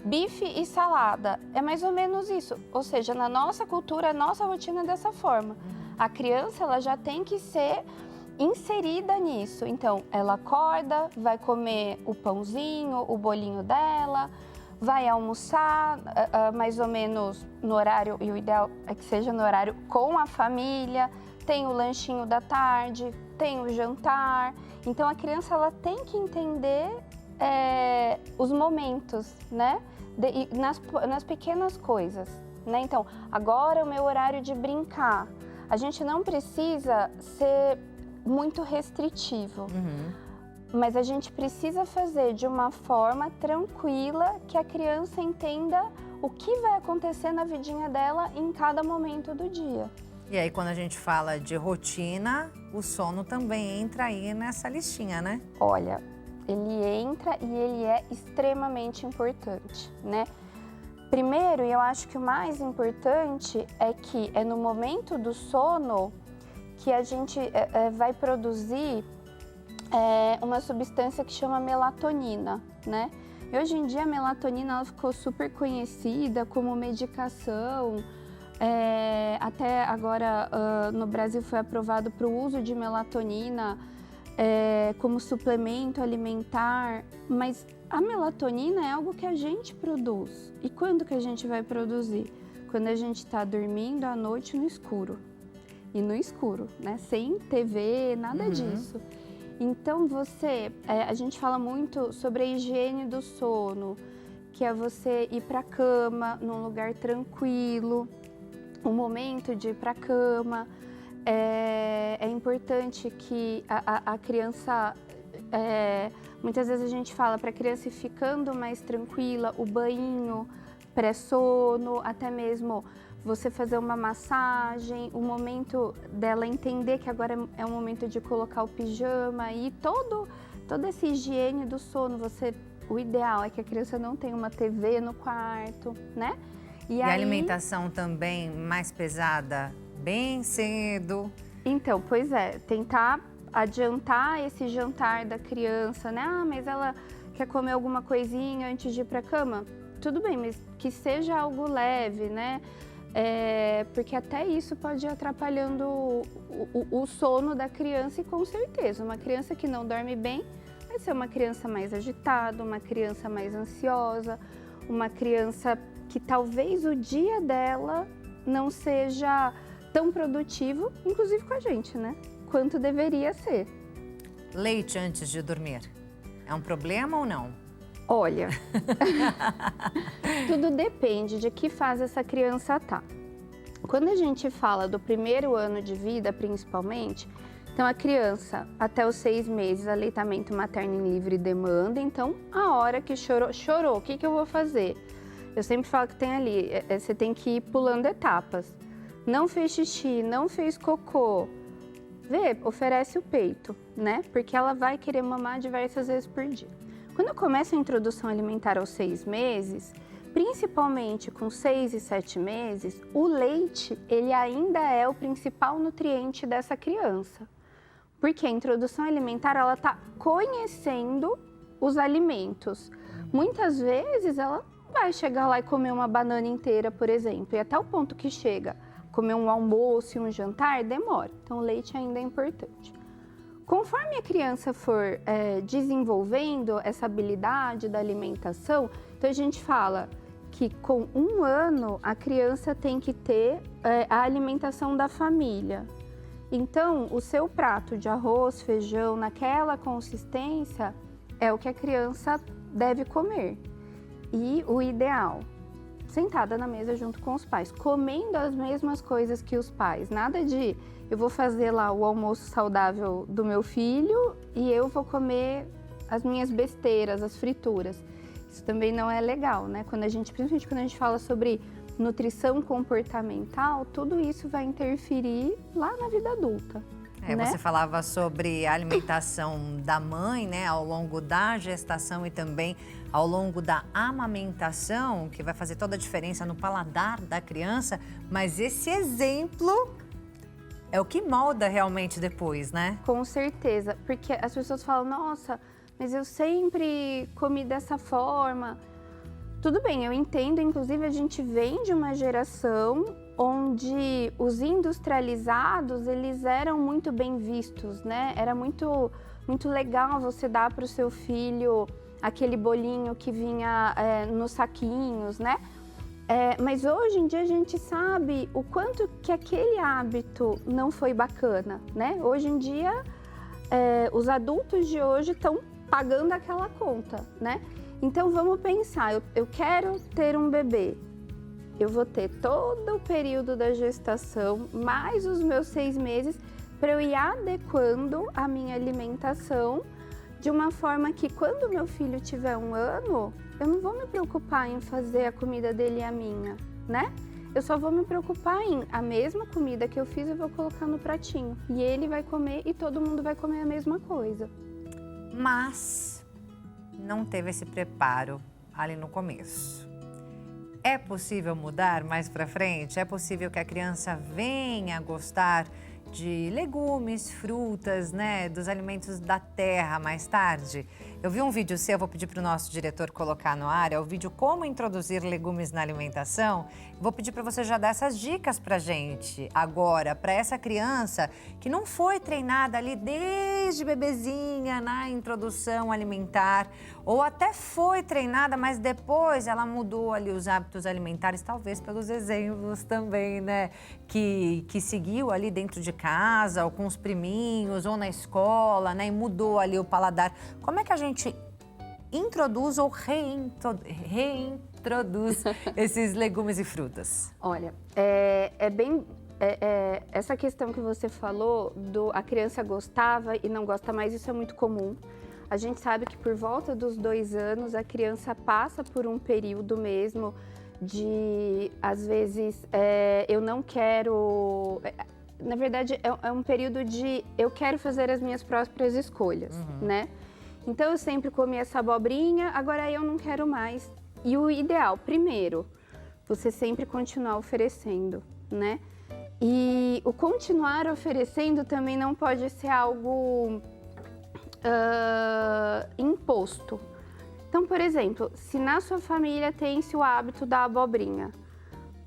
bife e salada. É mais ou menos isso. Ou seja, na nossa cultura, a nossa rotina é dessa forma. A criança, ela já tem que ser inserida nisso. Então, ela acorda, vai comer o pãozinho, o bolinho dela, vai almoçar mais ou menos no horário, e o ideal é que seja no horário com a família, tem o lanchinho da tarde, tem o jantar. Então a criança ela tem que entender os momentos, né? Nas pequenas coisas, né? Então, agora é o meu horário de brincar. A gente não precisa ser muito restritivo, mas a gente precisa fazer de uma forma tranquila que a criança entenda o que vai acontecer na vidinha dela em cada momento do dia. E aí, quando a gente fala de rotina, o sono também entra aí nessa listinha, né? Olha, ele entra e ele é extremamente importante, né? Primeiro, eu acho que o mais importante é que é no momento do sono que a gente vai produzir uma substância que chama melatonina, né? E hoje em dia a melatonina ela ficou super conhecida como medicação. Até agora no Brasil foi aprovado para o uso de melatonina como suplemento alimentar, mas a melatonina é algo que a gente produz. E quando que a gente vai produzir? Quando a gente está dormindo à noite no escuro. E no escuro, né? Sem TV, nada disso. Então a gente fala muito sobre a higiene do sono, que é você ir para a cama num lugar tranquilo, o momento de ir para a cama. É importante que a criança, muitas vezes a gente fala para a criança ir ficando mais tranquila, o banho pré-sono, até mesmo você fazer uma massagem, o momento dela entender que agora é o momento de colocar o pijama e toda essa higiene do sono. O ideal é que a criança não tenha uma TV no quarto, né? E a alimentação também mais pesada, bem cedo. Então, pois é, tentar adiantar esse jantar da criança, né? Ah, mas ela quer comer alguma coisinha antes de ir para a cama? Tudo bem, mas que seja algo leve, né? Porque até isso pode ir atrapalhando o sono da criança e com certeza, uma criança que não dorme bem vai ser uma criança mais agitada, uma criança mais ansiosa, uma criança que talvez o dia dela não seja tão produtivo, inclusive com a gente, né? Quanto deveria ser. Leite antes de dormir, é um problema ou não? Olha, tudo depende de que fase essa criança tá. Quando a gente fala do primeiro ano de vida, principalmente, então a criança até os 6 meses, aleitamento materno em livre demanda, então a hora que chorou, o que eu vou fazer? Eu sempre falo que tem ali, você tem que ir pulando etapas. Não fez xixi, não fez cocô, oferece o peito, né? Porque ela vai querer mamar diversas vezes por dia. Quando começa a introdução alimentar aos 6 meses, principalmente com 6 e 7 meses, o leite ele ainda é o principal nutriente dessa criança. Porque a introdução alimentar ela está conhecendo os alimentos. Muitas vezes ela vai chegar lá e comer uma banana inteira, por exemplo, e até o ponto que chega comer um almoço e um jantar, demora. Então o leite ainda é importante. Conforme a criança for desenvolvendo essa habilidade da alimentação, então a gente fala que com 1 ano a criança tem que ter a alimentação da família. Então o seu prato de arroz, feijão, naquela consistência é o que a criança deve comer. E o ideal, sentada na mesa junto com os pais, comendo as mesmas coisas que os pais, nada de eu vou fazer lá o almoço saudável do meu filho e eu vou comer as minhas besteiras, as frituras. Isso também não é legal, né? Principalmente quando a gente fala sobre nutrição comportamental, tudo isso vai interferir lá na vida adulta. Né? Você falava sobre a alimentação da mãe, né, ao longo da gestação e também ao longo da amamentação, que vai fazer toda a diferença no paladar da criança, mas esse exemplo é o que molda realmente depois, né? Com certeza, porque as pessoas falam, nossa, mas eu sempre comi dessa forma. Tudo bem, eu entendo, inclusive a gente vem de uma geração onde os industrializados, eles eram muito bem vistos, né? Era muito legal você dar para o seu filho aquele bolinho que vinha nos saquinhos, né? Mas hoje em dia a gente sabe o quanto que aquele hábito não foi bacana, né? Hoje em dia, os adultos de hoje estão pagando aquela conta, né? Então vamos pensar, eu quero ter um bebê, eu vou ter todo o período da gestação, mais os meus 6 meses, para eu ir adequando a minha alimentação de uma forma que quando meu filho tiver 1 ano, eu não vou me preocupar em fazer a comida dele e a minha, né? Eu só vou me preocupar em a mesma comida que eu fiz, eu vou colocar no pratinho. E ele vai comer e todo mundo vai comer a mesma coisa. Mas não teve esse preparo ali no começo. É possível mudar mais para frente? É possível que a criança venha a gostar de legumes, frutas, né, dos alimentos da terra mais tarde? Eu vi um vídeo seu, vou pedir para o nosso diretor colocar no ar, é o vídeo Como Introduzir Legumes na Alimentação. Vou pedir para você já dar essas dicas para a gente agora, para essa criança que não foi treinada ali desde bebezinha na introdução alimentar, ou até foi treinada, mas depois ela mudou ali os hábitos alimentares, talvez pelos exemplos também, né, que seguiu ali dentro de casa, ou com os priminhos, ou na escola, né, e mudou ali o paladar. Como é que a gente introduz ou reintroduz esses legumes e frutas? Olha, essa questão que você falou, a criança gostava e não gosta mais, isso é muito comum. A gente sabe que por volta dos 2 anos, a criança passa por um período mesmo de, às vezes, eu não quero... Na verdade, é um período de eu quero fazer as minhas próprias escolhas, né? Então, eu sempre comi essa abobrinha, agora eu não quero mais. E o ideal, primeiro, você sempre continuar oferecendo, né? E o continuar oferecendo também não pode ser algo imposto. Então, por exemplo, se na sua família tem-se o hábito da abobrinha,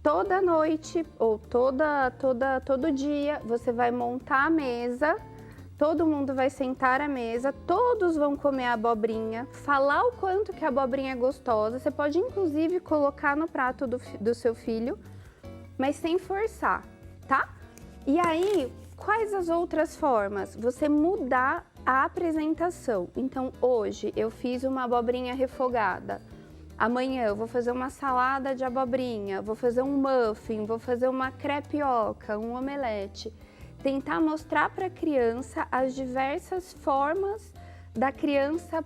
toda noite ou todo dia você vai montar a mesa, todo mundo vai sentar à mesa, todos vão comer a abobrinha, falar o quanto que a abobrinha é gostosa. Você pode, inclusive, colocar no prato do seu filho, mas sem forçar, tá? E aí, quais as outras formas? Você mudar a apresentação. Então, hoje eu fiz uma abobrinha refogada. Amanhã eu vou fazer uma salada de abobrinha, vou fazer um muffin, vou fazer uma crepioca, um omelete. Tentar mostrar para a criança as diversas formas da criança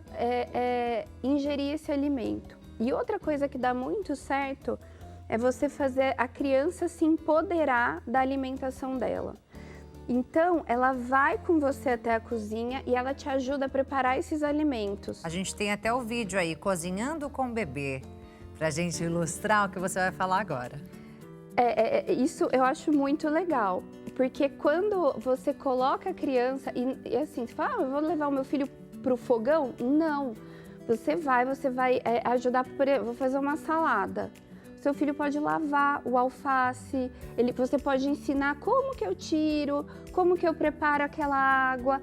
ingerir esse alimento. E outra coisa que dá muito certo é você fazer a criança se empoderar da alimentação dela. Então, ela vai com você até a cozinha e ela te ajuda a preparar esses alimentos. A gente tem até o vídeo aí, Cozinhando com o Bebê, pra gente ilustrar o que você vai falar agora. Isso eu acho muito legal, porque quando você coloca a criança e assim, você fala, eu vou levar o meu filho pro fogão? Não, você vai ajudar, vou fazer uma salada. Seu filho pode lavar o alface, você pode ensinar como que eu tiro, como que eu preparo aquela água.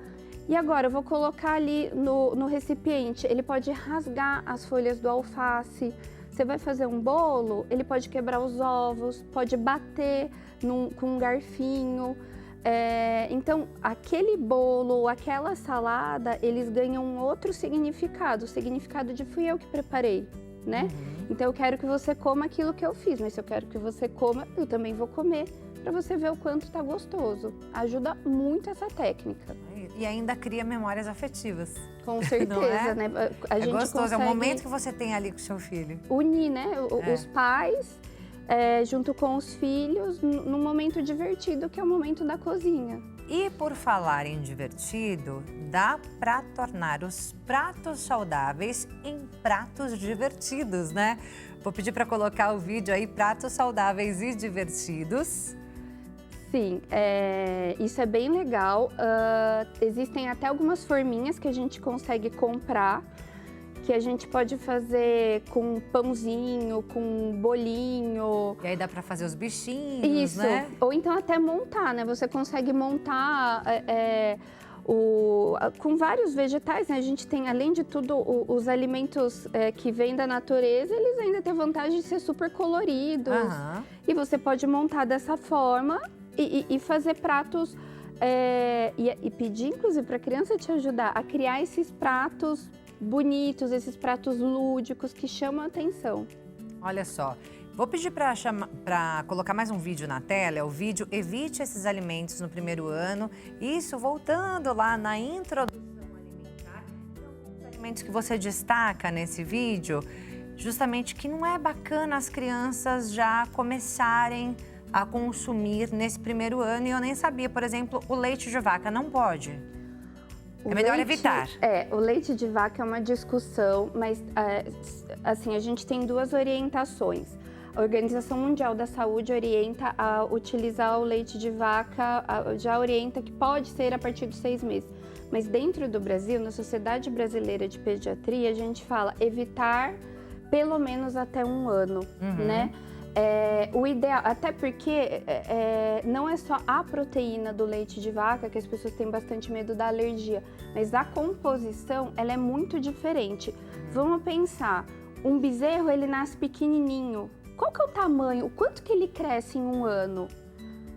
E agora eu vou colocar ali no recipiente, ele pode rasgar as folhas do alface. Você vai fazer um bolo, ele pode quebrar os ovos, pode bater com um garfinho. Então, aquele bolo, aquela salada, eles ganham um outro significado, o significado de fui eu que preparei, né? Então, eu quero que você coma aquilo que eu fiz, mas se eu quero que você coma, eu também vou comer, para você ver o quanto tá gostoso. Ajuda muito essa técnica. E ainda cria memórias afetivas. Com certeza, né? A gente gostoso, é o momento que você tem ali com o seu filho. Unir, né? Os pais, junto com os filhos, num momento divertido, que é o momento da cozinha. E por falar em divertido, dá para tornar os pratos saudáveis em pratos divertidos, né? Vou pedir para colocar o vídeo aí, pratos saudáveis e divertidos. Sim, isso é bem legal. Existem até algumas forminhas que a gente consegue comprar, que a gente pode fazer com pãozinho, com bolinho. E aí dá para fazer os bichinhos, isso, né? Ou então até montar, né? Você consegue montar Com vários vegetais, né? A gente tem, além de tudo, os alimentos que vêm da natureza, eles ainda têm a vantagem de ser super coloridos. E você pode montar dessa forma e fazer pratos, e pedir, inclusive, para a criança te ajudar a criar esses pratos bonitos, esses pratos lúdicos que chamam a atenção. Olha só. Vou pedir para colocar mais um vídeo na tela, é o vídeo Evite esses alimentos no primeiro ano. Isso voltando lá na introdução alimentar, tem alguns alimentos que você destaca nesse vídeo, justamente que não é bacana as crianças já começarem a consumir nesse primeiro ano. E eu nem sabia, por exemplo, o leite de vaca não pode. É melhor evitar. O leite de vaca é uma discussão, mas assim, a gente tem duas orientações. A Organização Mundial da Saúde orienta a utilizar o leite de vaca, já orienta que pode ser a partir dos 6 meses. Mas dentro do Brasil, na Sociedade Brasileira de Pediatria, a gente fala evitar pelo menos até 1 ano, né? O ideal, até porque não é só a proteína do leite de vaca, que as pessoas têm bastante medo da alergia, mas a composição, ela é muito diferente. Vamos pensar, um bezerro, ele nasce pequenininho. Qual que é o tamanho, o quanto que ele cresce em 1 ano?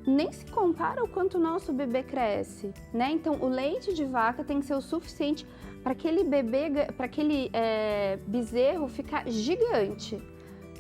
Nem se compara ao quanto o nosso bebê cresce, né? Então, o leite de vaca tem que ser o suficiente para aquele bebê, para aquele bezerro ficar gigante.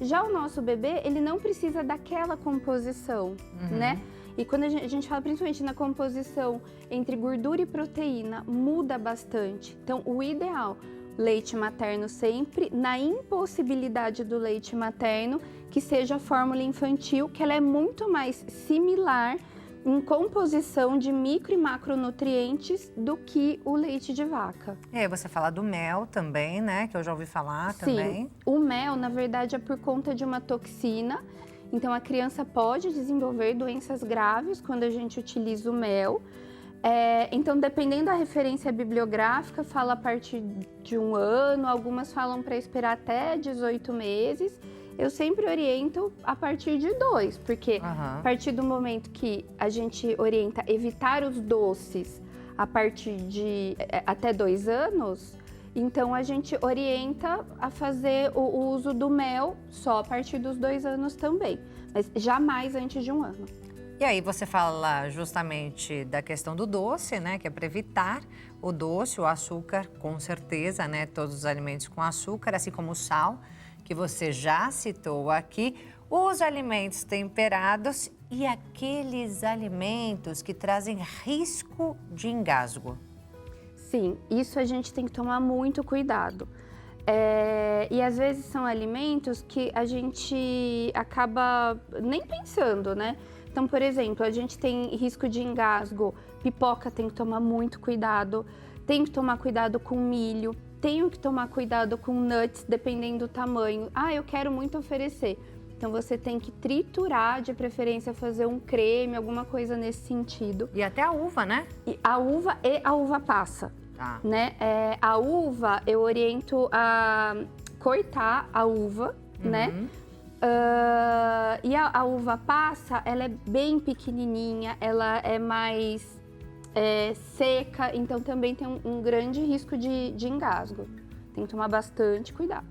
Já o nosso bebê, ele não precisa daquela composição, né? E quando a gente fala principalmente na composição entre gordura e proteína, muda bastante. Então, o ideal, leite materno sempre, na impossibilidade do leite materno, que seja a fórmula infantil, que ela é muito mais similar em composição de micro e macronutrientes do que o leite de vaca. E aí você fala do mel também, né? Que eu já ouvi falar também. Sim, o mel, na verdade, é por conta de uma toxina. Então, a criança pode desenvolver doenças graves quando a gente utiliza o mel. Então, dependendo da referência bibliográfica, fala a partir de 1 ano, algumas falam para esperar até 18 meses. Eu sempre oriento a partir de 2, porque a partir do momento que a gente orienta evitar os doces a partir de até 2 anos, então a gente orienta a fazer o uso do mel só a partir dos 2 anos também, mas jamais antes de 1 ano. E aí você fala justamente da questão do doce, né? Que é para evitar o doce, o açúcar, com certeza, né? Todos os alimentos com açúcar, assim como o sal, que você já citou aqui, os alimentos temperados e aqueles alimentos que trazem risco de engasgo. Sim, isso a gente tem que tomar muito cuidado. E às vezes são alimentos que a gente acaba nem pensando, né? Então, por exemplo, a gente tem risco de engasgo, pipoca tem que tomar muito cuidado, tem que tomar cuidado com milho, tenho que tomar cuidado com nuts, dependendo do tamanho. Eu quero muito oferecer. Então, você tem que triturar, de preferência fazer um creme, alguma coisa nesse sentido. E até a uva, né? E a uva passa, né? A uva, eu oriento a cortar a uva, né? E a uva passa, ela é bem pequenininha, ela é mais seca, então também tem um grande risco de engasgo. Tem que tomar bastante cuidado.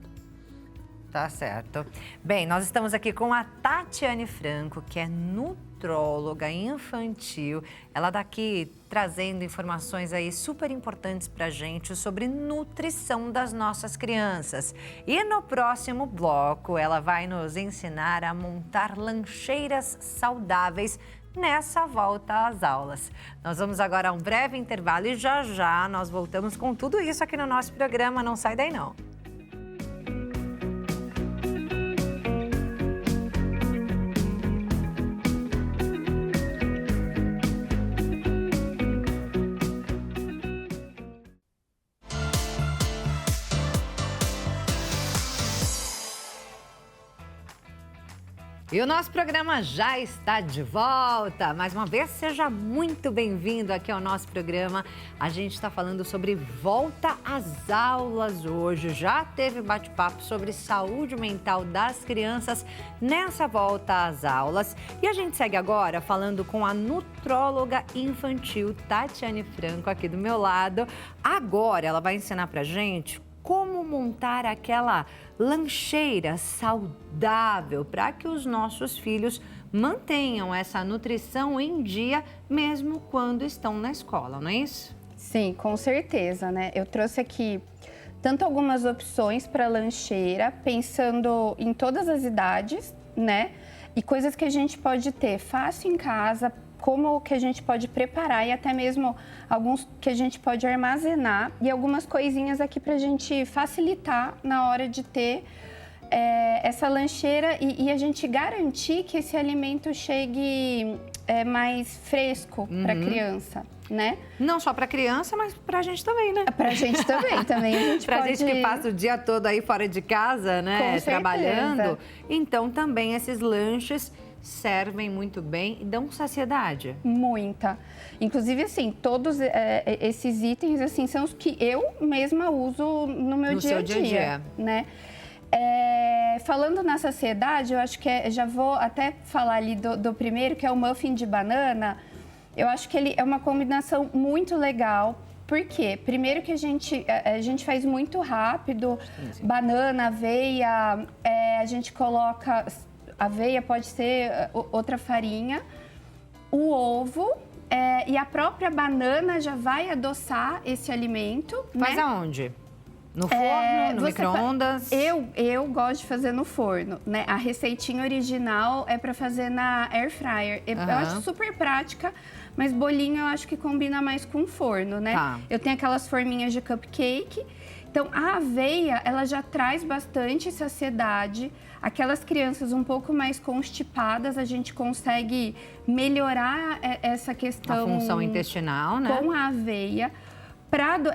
Tá certo. Bem, nós estamos aqui com a Tatiane Franco, que é nutróloga infantil. Ela daqui trazendo informações aí super importantes pra gente sobre nutrição das nossas crianças. E no próximo bloco, ela vai nos ensinar a montar lancheiras saudáveis nessa volta às aulas. Nós vamos agora a um breve intervalo e já já nós voltamos com tudo isso aqui no nosso programa. Não sai daí não. E o nosso programa já está de volta. Mais uma vez, seja muito bem-vindo aqui ao nosso programa. A gente está falando sobre volta às aulas hoje. Já teve bate-papo sobre saúde mental das crianças nessa volta às aulas. E a gente segue agora falando com a nutróloga infantil Tatiane Franco aqui do meu lado. Agora ela vai ensinar pra gente como montar aquela lancheira saudável para que os nossos filhos mantenham essa nutrição em dia, mesmo quando estão na escola, não é isso? Sim, com certeza, né? Eu trouxe aqui tanto algumas opções para lancheira, pensando em todas as idades, né? E coisas que a gente pode ter fácil em casa, como que a gente pode preparar e até mesmo alguns que a gente pode armazenar e algumas coisinhas aqui para a gente facilitar na hora de ter essa lancheira e a gente garantir que esse alimento chegue mais fresco para a criança, né? Não só para criança, mas para a gente também, né? Para a gente também a gente Para a pode... gente que passa o dia todo aí fora de casa, né? Trabalhando. Então também esses lanches servem muito bem e dão saciedade. Muita. Inclusive, assim, todos esses itens, assim, são os que eu mesma uso no meu dia a dia, né? Falando na saciedade, eu acho que já vou até falar ali do primeiro, que é o muffin de banana. Eu acho que ele é uma combinação muito legal. Por quê? Primeiro que a gente faz muito rápido, banana, aveia, a gente coloca... Aveia pode ser outra farinha, o ovo e a própria banana já vai adoçar esse alimento. Faz aonde? No forno, no micro-ondas? Eu gosto de fazer no forno, né? A receitinha original é para fazer na air fryer. Eu acho super prática, mas bolinho eu acho que combina mais com forno, né? Tá. Eu tenho aquelas forminhas de cupcake. Então, a aveia, ela já traz bastante saciedade. Aquelas crianças um pouco mais constipadas, a gente consegue melhorar essa questão... A função intestinal, né? Com a aveia.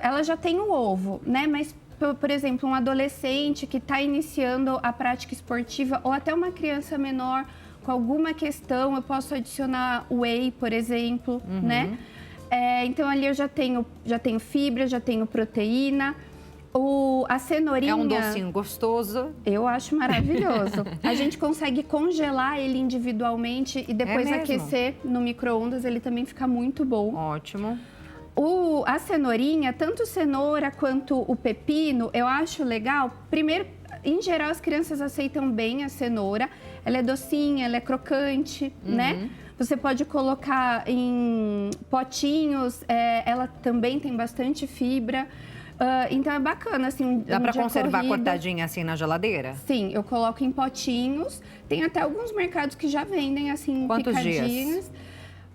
Ela já tem o ovo, né? Mas, por exemplo, um adolescente que está iniciando a prática esportiva ou até uma criança menor com alguma questão, eu posso adicionar whey, por exemplo, né? Então, ali eu já tenho fibra, já tenho proteína. A cenourinha... É um docinho gostoso. Eu acho maravilhoso. A gente consegue congelar ele individualmente e depois aquecer no micro-ondas. Ele também fica muito bom. Ótimo. A cenourinha, tanto cenoura quanto o pepino, eu acho legal. Primeiro, em geral, as crianças aceitam bem a cenoura. Ela é docinha, ela é crocante, né? Você pode colocar em potinhos. Ela também tem bastante fibra. Então é bacana, assim, dá para conservar cortadinha assim na geladeira? Sim, eu coloco em potinhos. Tem até alguns mercados que já vendem assim, quantos picadinhas. Dias?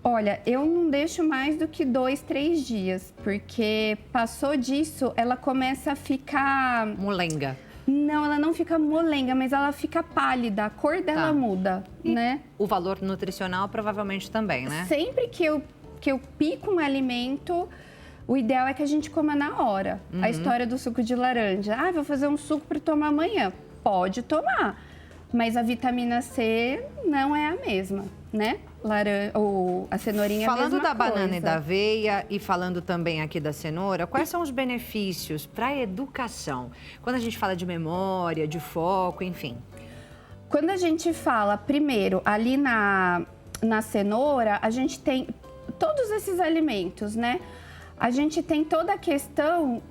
Olha, eu não deixo mais do que 2, 3 dias, porque passou disso, ela começa a ficar... Molenga. Não, ela não fica molenga, mas ela fica pálida, a cor dela muda, né? O valor nutricional provavelmente também, né? Sempre que eu pico um alimento... O ideal é que a gente coma na hora. A história do suco de laranja. Vou fazer um suco para tomar amanhã. Pode tomar, mas a vitamina C não é a mesma, né? A cenourinha é a mesma coisa. Falando da banana e da aveia e falando também aqui da cenoura, quais são os benefícios para a educação? Quando a gente fala de memória, de foco, enfim. Quando a gente fala, primeiro, ali na cenoura, a gente tem todos esses alimentos, né? A gente tem toda a questão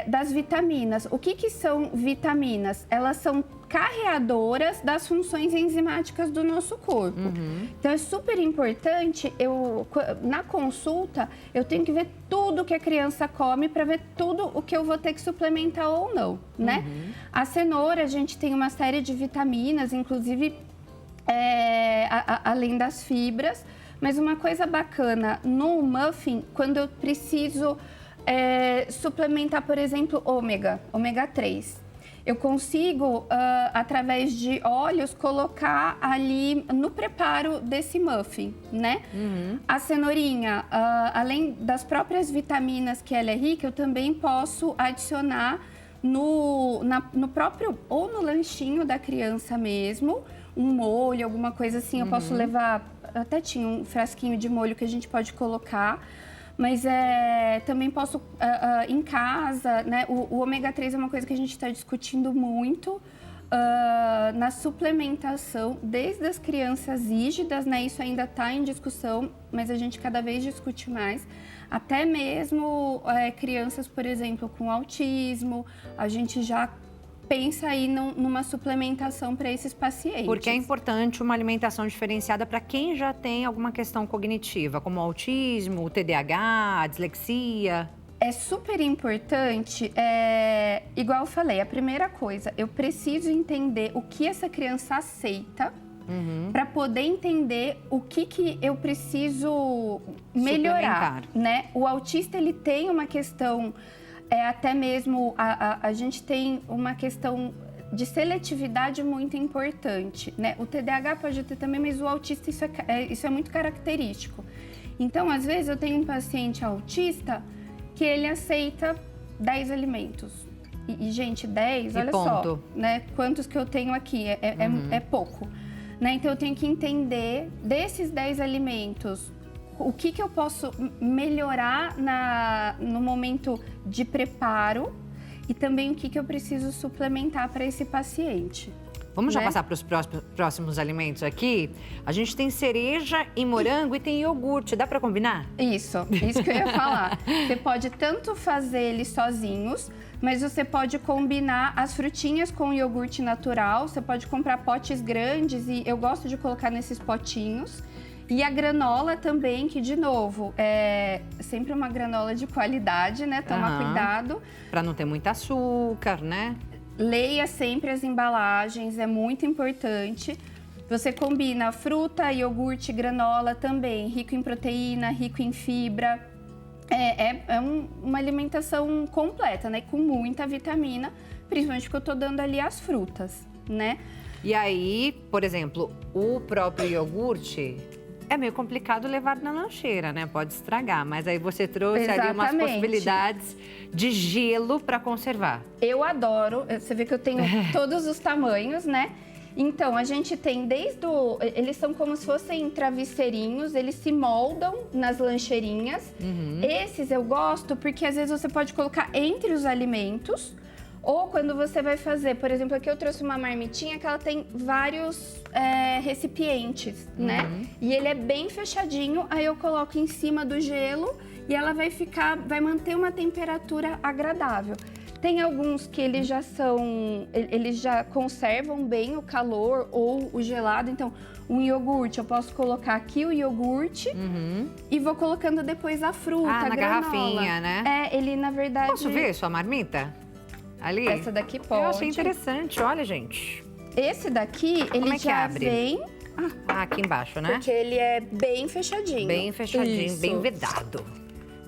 das vitaminas. O que são vitaminas? Elas são carreadoras das funções enzimáticas do nosso corpo. Então, é super importante, na consulta, eu tenho que ver tudo que a criança come para ver tudo o que eu vou ter que suplementar ou não, né? A cenoura, a gente tem uma série de vitaminas, inclusive, além das fibras. Mas uma coisa bacana no muffin, quando eu preciso suplementar, por exemplo, ômega 3. Eu consigo, através de óleos, colocar ali no preparo desse muffin, né? A cenourinha, além das próprias vitaminas que ela é rica, eu também posso adicionar no próprio, ou no lanchinho da criança mesmo, um molho, alguma coisa assim, eu posso levar... Até tinha um frasquinho de molho que a gente pode colocar. Mas também posso, em casa, né? O ômega 3 é uma coisa que a gente está discutindo muito na suplementação, desde as crianças rígidas, né? Isso ainda está em discussão, mas a gente cada vez discute mais. Até mesmo crianças, por exemplo, com autismo, a gente já pensa aí numa suplementação para esses pacientes. Porque é importante uma alimentação diferenciada para quem já tem alguma questão cognitiva, como autismo, TDAH, dislexia. É super importante, igual eu falei, a primeira coisa, eu preciso entender o que essa criança aceita para poder entender o que eu preciso melhorar, né? O autista, ele tem uma questão... até mesmo a gente tem uma questão de seletividade muito importante, né? O TDAH pode ter também, mas o autista isso é muito característico. Então, às vezes, eu tenho um paciente autista que ele aceita 10 alimentos. E gente, 10, olha só, né? Quantos que eu tenho aqui? É pouco. Né? Então, eu tenho que entender desses 10 alimentos o que eu posso melhorar no momento de preparo e também o que eu preciso suplementar para esse paciente. Vamos já passar para os próximos alimentos aqui? A gente tem cereja e morango e tem iogurte. Dá para combinar? Isso que eu ia falar. Você pode tanto fazer eles sozinhos, mas você pode combinar as frutinhas com o iogurte natural. Você pode comprar potes grandes e eu gosto de colocar nesses potinhos. E a granola também, que de novo, é sempre uma granola de qualidade, né? Tomar cuidado. Para não ter muito açúcar, né? Leia sempre as embalagens, é muito importante. Você combina fruta, iogurte, granola também, rico em proteína, rico em fibra. Uma alimentação completa, né? Com muita vitamina, principalmente porque eu tô dando ali as frutas, né? E aí, por exemplo, o próprio iogurte... É meio complicado levar na lancheira, né? Pode estragar, mas aí você trouxe ali umas possibilidades de gelo para conservar. Eu adoro, você vê que eu tenho todos os tamanhos, né? Então, a gente tem eles são como se fossem travesseirinhos, eles se moldam nas lancheirinhas. Esses eu gosto porque às vezes você pode colocar entre os alimentos. Ou quando você vai fazer, por exemplo, aqui eu trouxe uma marmitinha que ela tem vários recipientes, né? E ele é bem fechadinho, aí eu coloco em cima do gelo e ela vai manter uma temperatura agradável. Tem alguns que eles já conservam bem o calor ou o gelado, então um iogurte, eu posso colocar aqui o iogurte e vou colocando depois a fruta, a na granola. Garrafinha, né? Ele na verdade... Posso ver sua marmita? Ali? Essa daqui pode. Eu achei interessante, olha, gente. Esse daqui, ele já vem... aqui embaixo, né? Porque ele é bem fechadinho. Bem fechadinho, bem vedado.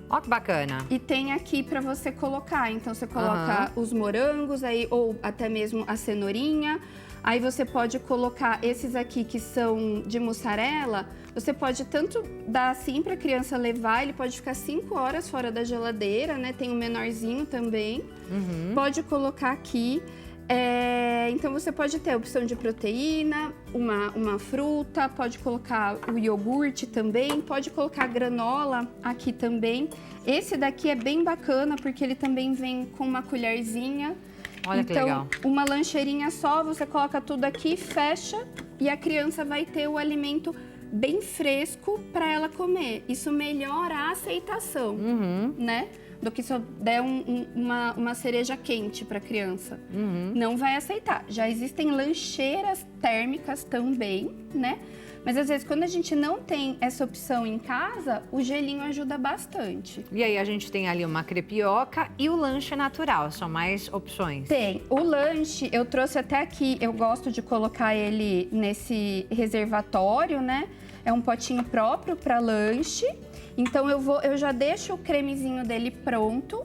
Ó que bacana. E tem aqui pra você colocar. Então, você coloca os morangos aí, ou até mesmo a cenourinha. Aí você pode colocar esses aqui que são de mussarela. Você pode tanto dar assim pra criança levar, ele pode ficar 5 horas fora da geladeira, né? Tem um menorzinho também. Pode colocar aqui. Então você pode ter a opção de proteína, uma fruta, pode colocar o iogurte também, pode colocar a granola aqui também. Esse daqui é bem bacana porque ele também vem com uma colherzinha. Olha que legal. Então, uma lancheirinha só, você coloca tudo aqui, fecha e a criança vai ter o alimento bem fresco para ela comer. Isso melhora a aceitação, né? Do que se eu der uma cereja quente para a criança. Não vai aceitar. Já existem lancheiras térmicas também, né? Mas às vezes quando a gente não tem essa opção em casa, o gelinho ajuda bastante. E aí a gente tem ali uma crepioca e o lanche natural, são mais opções? Tem. O lanche, eu trouxe até aqui, eu gosto de colocar ele nesse reservatório, né? É um potinho próprio para lanche. Então eu já deixo o cremezinho dele pronto,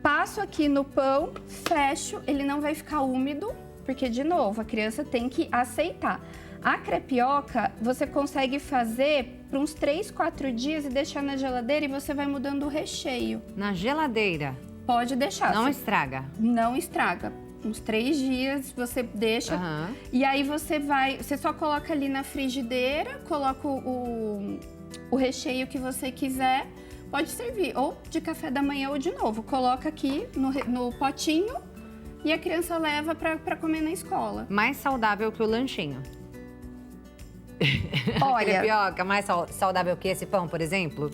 passo aqui no pão, fecho, ele não vai ficar úmido, porque de novo, a criança tem que aceitar. A crepioca, você consegue fazer por uns 3, 4 dias e deixar na geladeira e você vai mudando o recheio. Na geladeira? Pode deixar. Não estraga? Não estraga. uns 3 dias, você deixa. E aí você só coloca ali na frigideira, coloca o recheio que você quiser, pode servir ou de café da manhã ou de novo. Coloca aqui no potinho e a criança leva para comer na escola. Mais saudável que o lanchinho. Olha, crepioca, mais saudável que esse pão, por exemplo?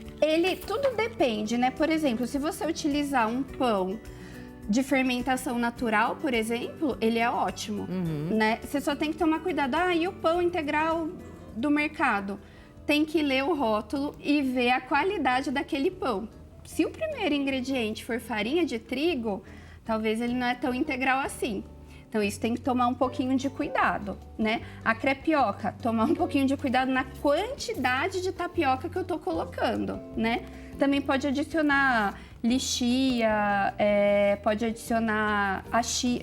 Tudo depende, né? Por exemplo, se você utilizar um pão de fermentação natural, por exemplo, ele é ótimo, né? Você só tem que tomar cuidado. E o pão integral do mercado? Tem que ler o rótulo e ver a qualidade daquele pão. Se o primeiro ingrediente for farinha de trigo, talvez ele não é tão integral assim. Então, isso tem que tomar um pouquinho de cuidado, né? A crepioca, tomar um pouquinho de cuidado na quantidade de tapioca que eu tô colocando, né? Também pode adicionar lixia, pode adicionar chia,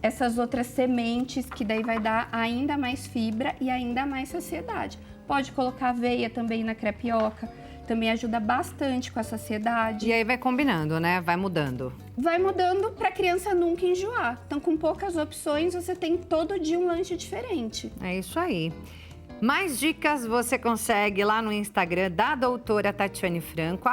essas outras sementes que daí vai dar ainda mais fibra e ainda mais saciedade. Pode colocar aveia também na crepioca. Também ajuda bastante com a saciedade. E aí vai combinando, né? Vai mudando. Vai mudando para a criança nunca enjoar. Então, com poucas opções, você tem todo dia um lanche diferente. É isso aí. Mais dicas você consegue lá no Instagram da doutora Tatiane Franco,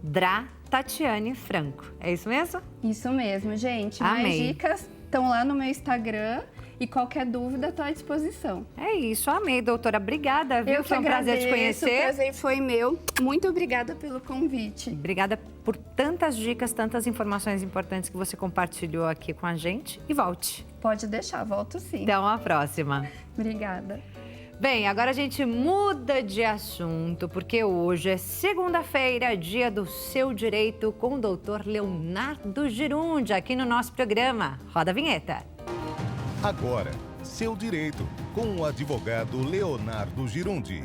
@DraTatianeFranco. É isso mesmo? Isso mesmo, gente. Amei. Mais dicas estão lá no meu Instagram. E qualquer dúvida, estou à disposição. É isso, amei, doutora. Obrigada, viu? Foi um prazer te conhecer. O prazer foi meu. Muito obrigada pelo convite. Obrigada por tantas dicas, tantas informações importantes que você compartilhou aqui com a gente. E volte. Pode deixar, volto sim. Até uma próxima. Obrigada. Bem, agora a gente muda de assunto, porque hoje é segunda-feira, dia do seu direito, com o doutor Leonardo Girundi, aqui no nosso programa. Roda a vinheta. Agora, seu direito, com o advogado Leonardo Girundi.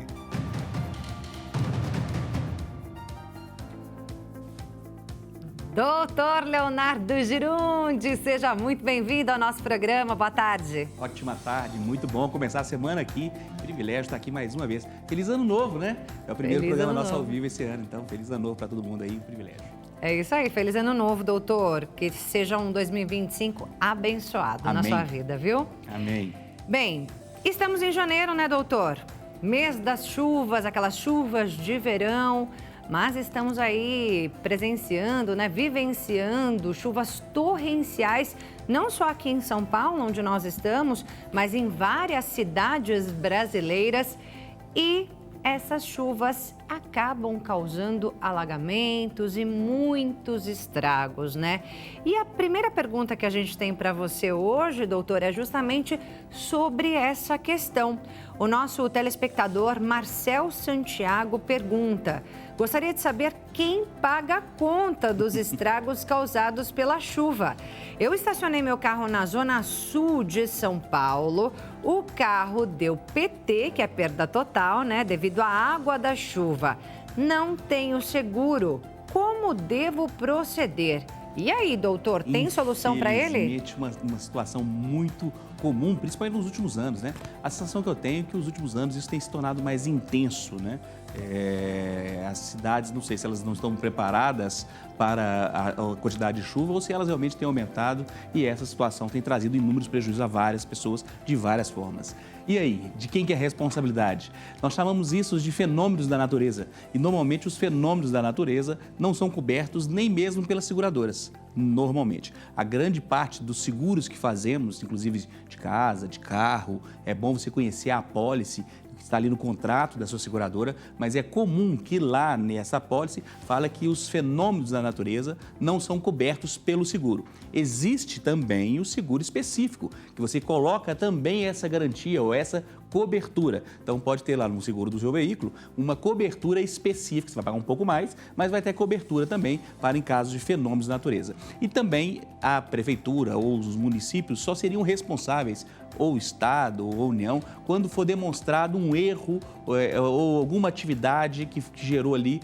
Doutor Leonardo Girundi, seja muito bem-vindo ao nosso programa. Boa tarde. Ótima tarde, muito bom começar a semana aqui. Privilégio estar aqui mais uma vez. Feliz ano novo, né? É o primeiro programa nosso ao vivo esse ano, então feliz ano novo para todo mundo aí, privilégio. É isso aí, feliz ano novo, doutor. Que seja um 2025 abençoado na sua vida, viu? Amém. Bem, estamos em janeiro, né, doutor? Mês das chuvas, aquelas chuvas de verão, mas estamos aí presenciando, né, vivenciando chuvas torrenciais, não só aqui em São Paulo, onde nós estamos, mas em várias cidades brasileiras. E essas chuvas acabam causando alagamentos e muitos estragos, né? E a primeira pergunta que a gente tem para você hoje, doutor, é justamente sobre essa questão. O nosso telespectador Marcel Santiago pergunta: gostaria de saber quem paga a conta dos estragos causados pela chuva. Eu estacionei meu carro na zona sul de São Paulo. O carro deu PT, que é perda total, né, devido à água da chuva. Não tenho seguro. Como devo proceder? E aí, doutor, tem solução para ele? Infelizmente, uma situação muito comum, principalmente nos últimos anos, né? A sensação que eu tenho é que nos últimos anos isso tem se tornado mais intenso, né? As cidades, não sei se elas não estão preparadas para a quantidade de chuva ou se elas realmente têm aumentado, e essa situação tem trazido inúmeros prejuízos a várias pessoas de várias formas. E aí, de quem que é a responsabilidade? Nós chamamos isso de fenômenos da natureza, e normalmente os fenômenos da natureza não são cobertos nem mesmo pelas seguradoras, normalmente. A grande parte dos seguros que fazemos, inclusive de casa, de carro, é bom você conhecer a apólice que está ali no contrato da sua seguradora, mas é comum que lá nessa apólice fala que os fenômenos da natureza não são cobertos pelo seguro. Existe também o seguro específico, que você coloca também essa garantia ou essa cobertura. Então pode ter lá no seguro do seu veículo uma cobertura específica, você vai pagar um pouco mais, mas vai ter cobertura também para em casos de fenômenos da natureza. E também a prefeitura ou os municípios só seriam responsáveis, ou o Estado ou a União, quando for demonstrado um erro ou alguma atividade que gerou ali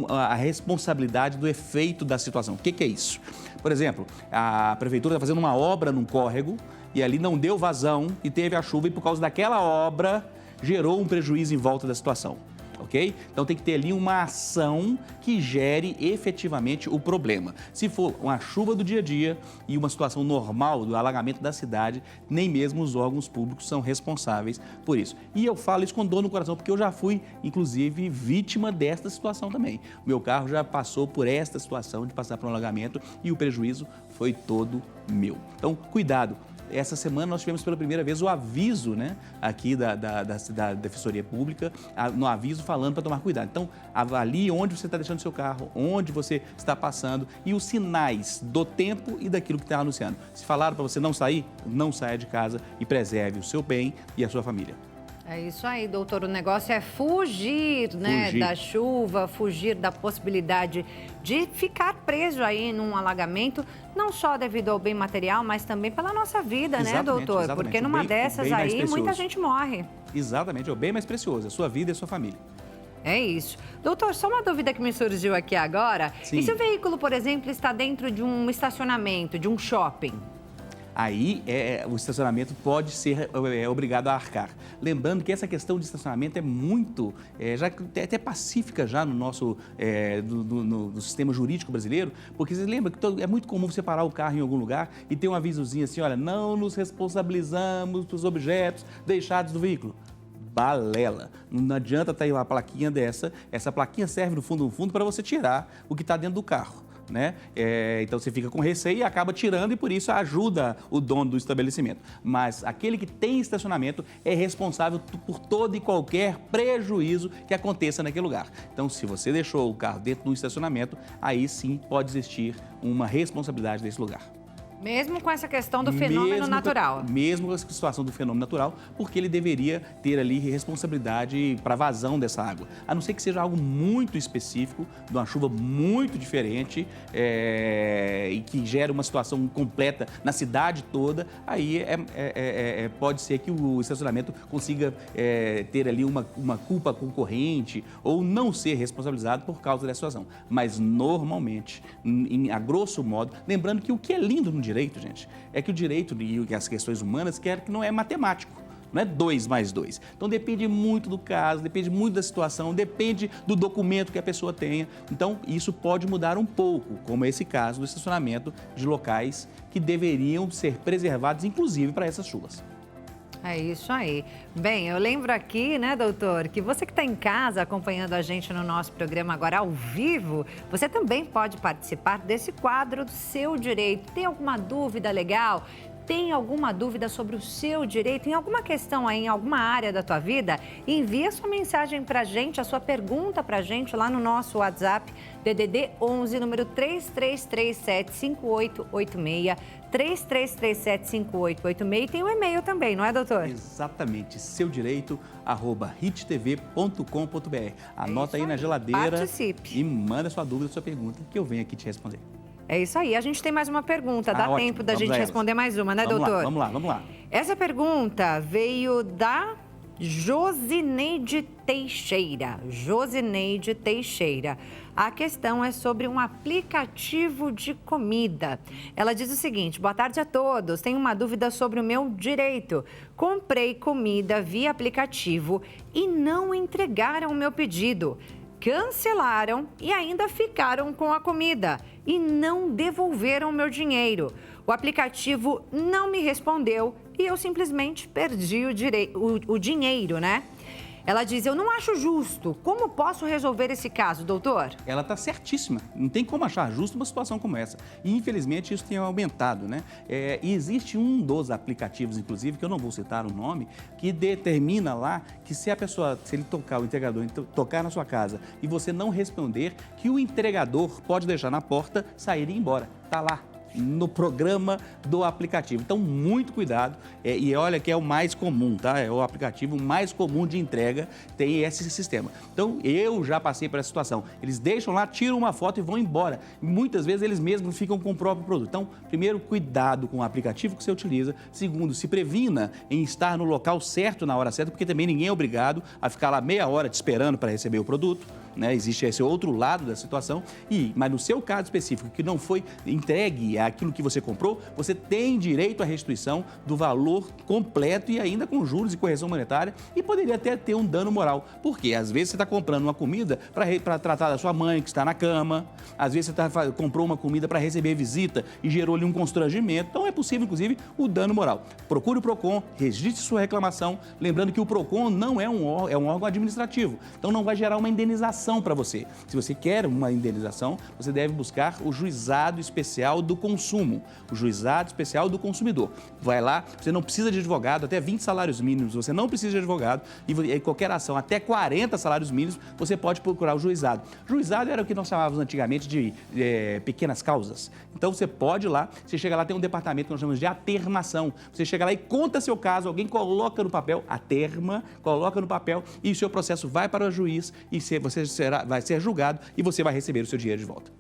a responsabilidade do efeito da situação. O que é isso? Por exemplo, a prefeitura está fazendo uma obra num córrego e ali não deu vazão e teve a chuva, e por causa daquela obra gerou um prejuízo em volta da situação. ok? Então tem que ter ali uma ação que gere efetivamente o problema. Se for uma chuva do dia a dia e uma situação normal do alagamento da cidade, nem mesmo os órgãos públicos são responsáveis por isso. E eu falo isso com dor no coração, porque eu já fui, inclusive, vítima desta situação também. O meu carro já passou por esta situação de passar por um alagamento e o prejuízo foi todo meu. Então, cuidado. Essa semana nós tivemos pela primeira vez o aviso, né, aqui da Defensoria Pública, no aviso falando para tomar cuidado. Então, avalie onde você está deixando seu carro, onde você está passando e os sinais do tempo e daquilo que está anunciando. Se falaram para você não sair, não saia de casa e preserve o seu bem e a sua família. É isso aí, doutor. O negócio é fugir, né, da chuva, fugir da possibilidade de ficar preso aí num alagamento, não só devido ao bem material, mas também pela nossa vida, né, doutor? Exatamente. Porque numa dessas aí, muita gente morre. Exatamente, é o bem mais precioso, a sua vida e a sua família. É isso. Doutor, só uma dúvida que me surgiu aqui agora. Sim. E se o veículo, por exemplo, está dentro de um estacionamento, de um shopping? Aí o estacionamento pode ser obrigado a arcar. Lembrando que essa questão de estacionamento é muito, já até pacífica já no nosso no sistema jurídico brasileiro, porque você lembra que é muito comum você parar o carro em algum lugar e ter um avisozinho assim, olha, não nos responsabilizamos dos objetos deixados do veículo. Balela. Não adianta estar aí uma plaquinha dessa, essa plaquinha serve no fundo para você tirar o que está dentro do carro. Né? Então você fica com receio e acaba tirando e por isso ajuda o dono do estabelecimento. Mas aquele que tem estacionamento é responsável por todo e qualquer prejuízo que aconteça naquele lugar. Então, se você deixou o carro dentro do estacionamento, aí sim pode existir uma responsabilidade desse lugar. Mesmo com essa questão do fenômeno natural. Mesmo com essa situação do fenômeno natural, porque ele deveria ter ali responsabilidade para a vazão dessa água. A não ser que seja algo muito específico, de uma chuva muito diferente e que gere uma situação completa na cidade toda, aí pode ser que o estacionamento consiga ter ali uma culpa concorrente ou não ser responsabilizado por causa dessa situação. Mas normalmente, a grosso modo, lembrando que o que é lindo no direito, gente, é que o direito e as questões humanas querem que não é matemático, não é 2 mais 2. Então depende muito do caso, depende muito da situação, depende do documento que a pessoa tenha. Então isso pode mudar um pouco, como é esse caso do estacionamento de locais que deveriam ser preservados, inclusive para essas chuvas. É isso aí. Bem, eu lembro aqui, né, doutor, que você que está em casa acompanhando a gente no nosso programa agora ao vivo, você também pode participar desse quadro do Seu Direito. Tem alguma dúvida legal? Tem alguma dúvida sobre o seu direito, em alguma questão aí, em alguma área da tua vida? Envia sua mensagem pra gente, a sua pergunta pra gente lá no nosso WhatsApp, DDD 11, número 3337-5886, 3337-5886. E tem o e-mail também, não é, doutor? Exatamente, seudireito@hittv.com.br. Anota aí na geladeira. Participe. E manda sua dúvida, sua pergunta, que eu venho aqui te responder. É isso aí. A gente tem mais uma pergunta. Dá ótimo. tempo da Vamos gente a responder mais uma, né, Vamos doutor? lá, vamos lá. Essa pergunta veio da Josineide Teixeira. Josineide Teixeira. A questão é sobre um aplicativo de comida. Ela diz o seguinte: boa tarde a todos. Tenho uma dúvida sobre o meu direito. Comprei comida via aplicativo e não entregaram o meu pedido. Cancelaram e ainda ficaram com a comida e não devolveram o meu dinheiro. O aplicativo não me respondeu e eu simplesmente perdi o dinheiro, né? Ela diz, eu não acho justo. Como posso resolver esse caso, doutor? Ela está certíssima. Não tem como achar justo uma situação como essa. E, infelizmente, isso tem aumentado, né? E existe um dos aplicativos, inclusive, que eu não vou citar o nome, que determina lá que se a pessoa, se ele tocar, o entregador tocar na sua casa e você não responder, que o entregador pode deixar na porta, sair e ir embora. Está lá no programa do aplicativo. Então, muito cuidado. E olha que é o mais comum, tá? É o aplicativo mais comum de entrega, tem esse sistema. Então, eu já passei por essa situação. Eles deixam lá, tiram uma foto e vão embora. Muitas vezes, eles mesmos ficam com o próprio produto. Então, primeiro, cuidado com o aplicativo que você utiliza. Segundo, se previna em estar no local certo, na hora certa, porque também ninguém é obrigado a ficar lá meia hora te esperando para receber o produto. né? Existe esse outro lado da situação, mas no seu caso específico, que não foi entregue aquilo que você comprou, você tem direito à restituição do valor completo e ainda com juros e correção monetária, e poderia até ter um dano moral. Por quê? Às vezes você está comprando uma comida para tratar da sua mãe que está na cama, às vezes você comprou uma comida para receber visita e gerou-lhe um constrangimento, então é possível, inclusive, o dano moral. Procure o PROCON, registre sua reclamação, lembrando que o PROCON não é um órgão administrativo, então não vai gerar uma indenização para você. Se você quer uma indenização, você deve buscar o Juizado Especial do Consumo, o Juizado Especial do Consumidor. Vai lá, você não precisa de advogado, até 20 salários mínimos, você não precisa de advogado, e qualquer ação até 40 salários mínimos, você pode procurar o juizado. Juizado era o que nós chamávamos antigamente de pequenas causas. Então você pode ir lá, você chega lá, tem um departamento que nós chamamos de atermação. Você chega lá e conta seu caso, alguém coloca no papel, aterma, coloca no papel e o seu processo vai para o juiz e você vai ser julgado e você vai receber o seu dinheiro de volta.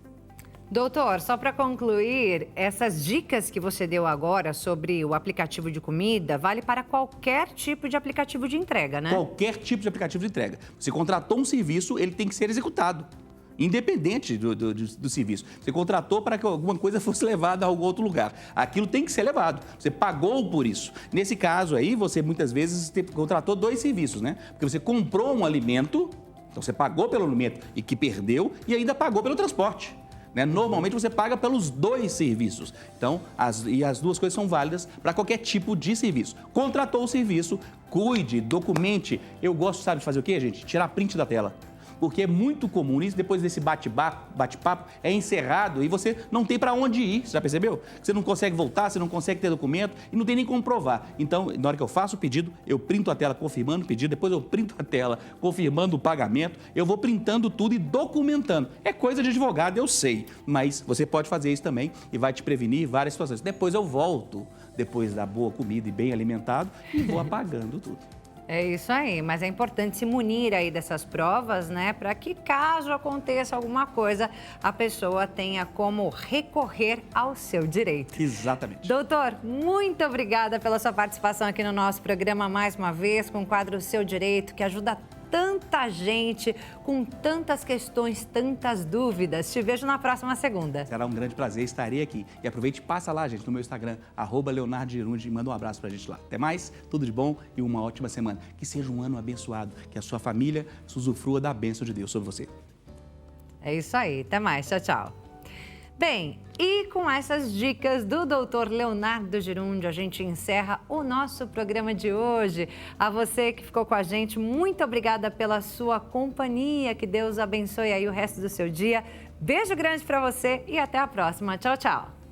Doutor, só para concluir, essas dicas que você deu agora sobre o aplicativo de comida, vale para qualquer tipo de aplicativo de entrega, né? Qualquer tipo de aplicativo de entrega. Você contratou um serviço, ele tem que ser executado, independente do serviço. Você contratou para que alguma coisa fosse levada a algum outro lugar. Aquilo tem que ser levado. Você pagou por isso. Nesse caso aí, você muitas vezes contratou 2 serviços, né? Porque você comprou um alimento, então você pagou pelo alimento e que perdeu e ainda pagou pelo transporte. Né? Normalmente você paga pelos 2 serviços. Então, as duas coisas são válidas para qualquer tipo de serviço. Contratou o serviço, cuide, documente. Eu gosto, sabe, de fazer o quê, gente? Tirar print da tela. Porque é muito comum isso, depois desse bate-papo, é encerrado e você não tem para onde ir, você já percebeu? Você não consegue voltar, você não consegue ter documento e não tem nem como provar. Então, na hora que eu faço o pedido, eu printo a tela confirmando o pedido, depois eu printo a tela confirmando o pagamento, eu vou printando tudo e documentando. É coisa de advogado, eu sei, mas você pode fazer isso também e vai te prevenir em várias situações. Depois eu volto, depois da boa comida e bem alimentado, e vou apagando tudo. É isso aí, mas é importante se munir aí dessas provas, né? Para que caso aconteça alguma coisa, a pessoa tenha como recorrer ao seu direito. Exatamente. Doutor, muito obrigada pela sua participação aqui no nosso programa mais uma vez, com o quadro Seu Direito, que ajuda tanta gente com tantas questões, tantas dúvidas. Te vejo na próxima segunda. Será um grande prazer, estarei aqui. E aproveite e passa lá, gente, no meu Instagram, @LeonardoGirunde, e manda um abraço pra gente lá. Até mais, tudo de bom e uma ótima semana. Que seja um ano abençoado, que a sua família usufrua da bênção de Deus sobre você. É isso aí, até mais, tchau, tchau. Bem, e com essas dicas do Dr. Leonardo Girunde, a gente encerra o nosso programa de hoje. A você que ficou com a gente, muito obrigada pela sua companhia. Que Deus abençoe aí o resto do seu dia. Beijo grande para você e até a próxima. Tchau, tchau.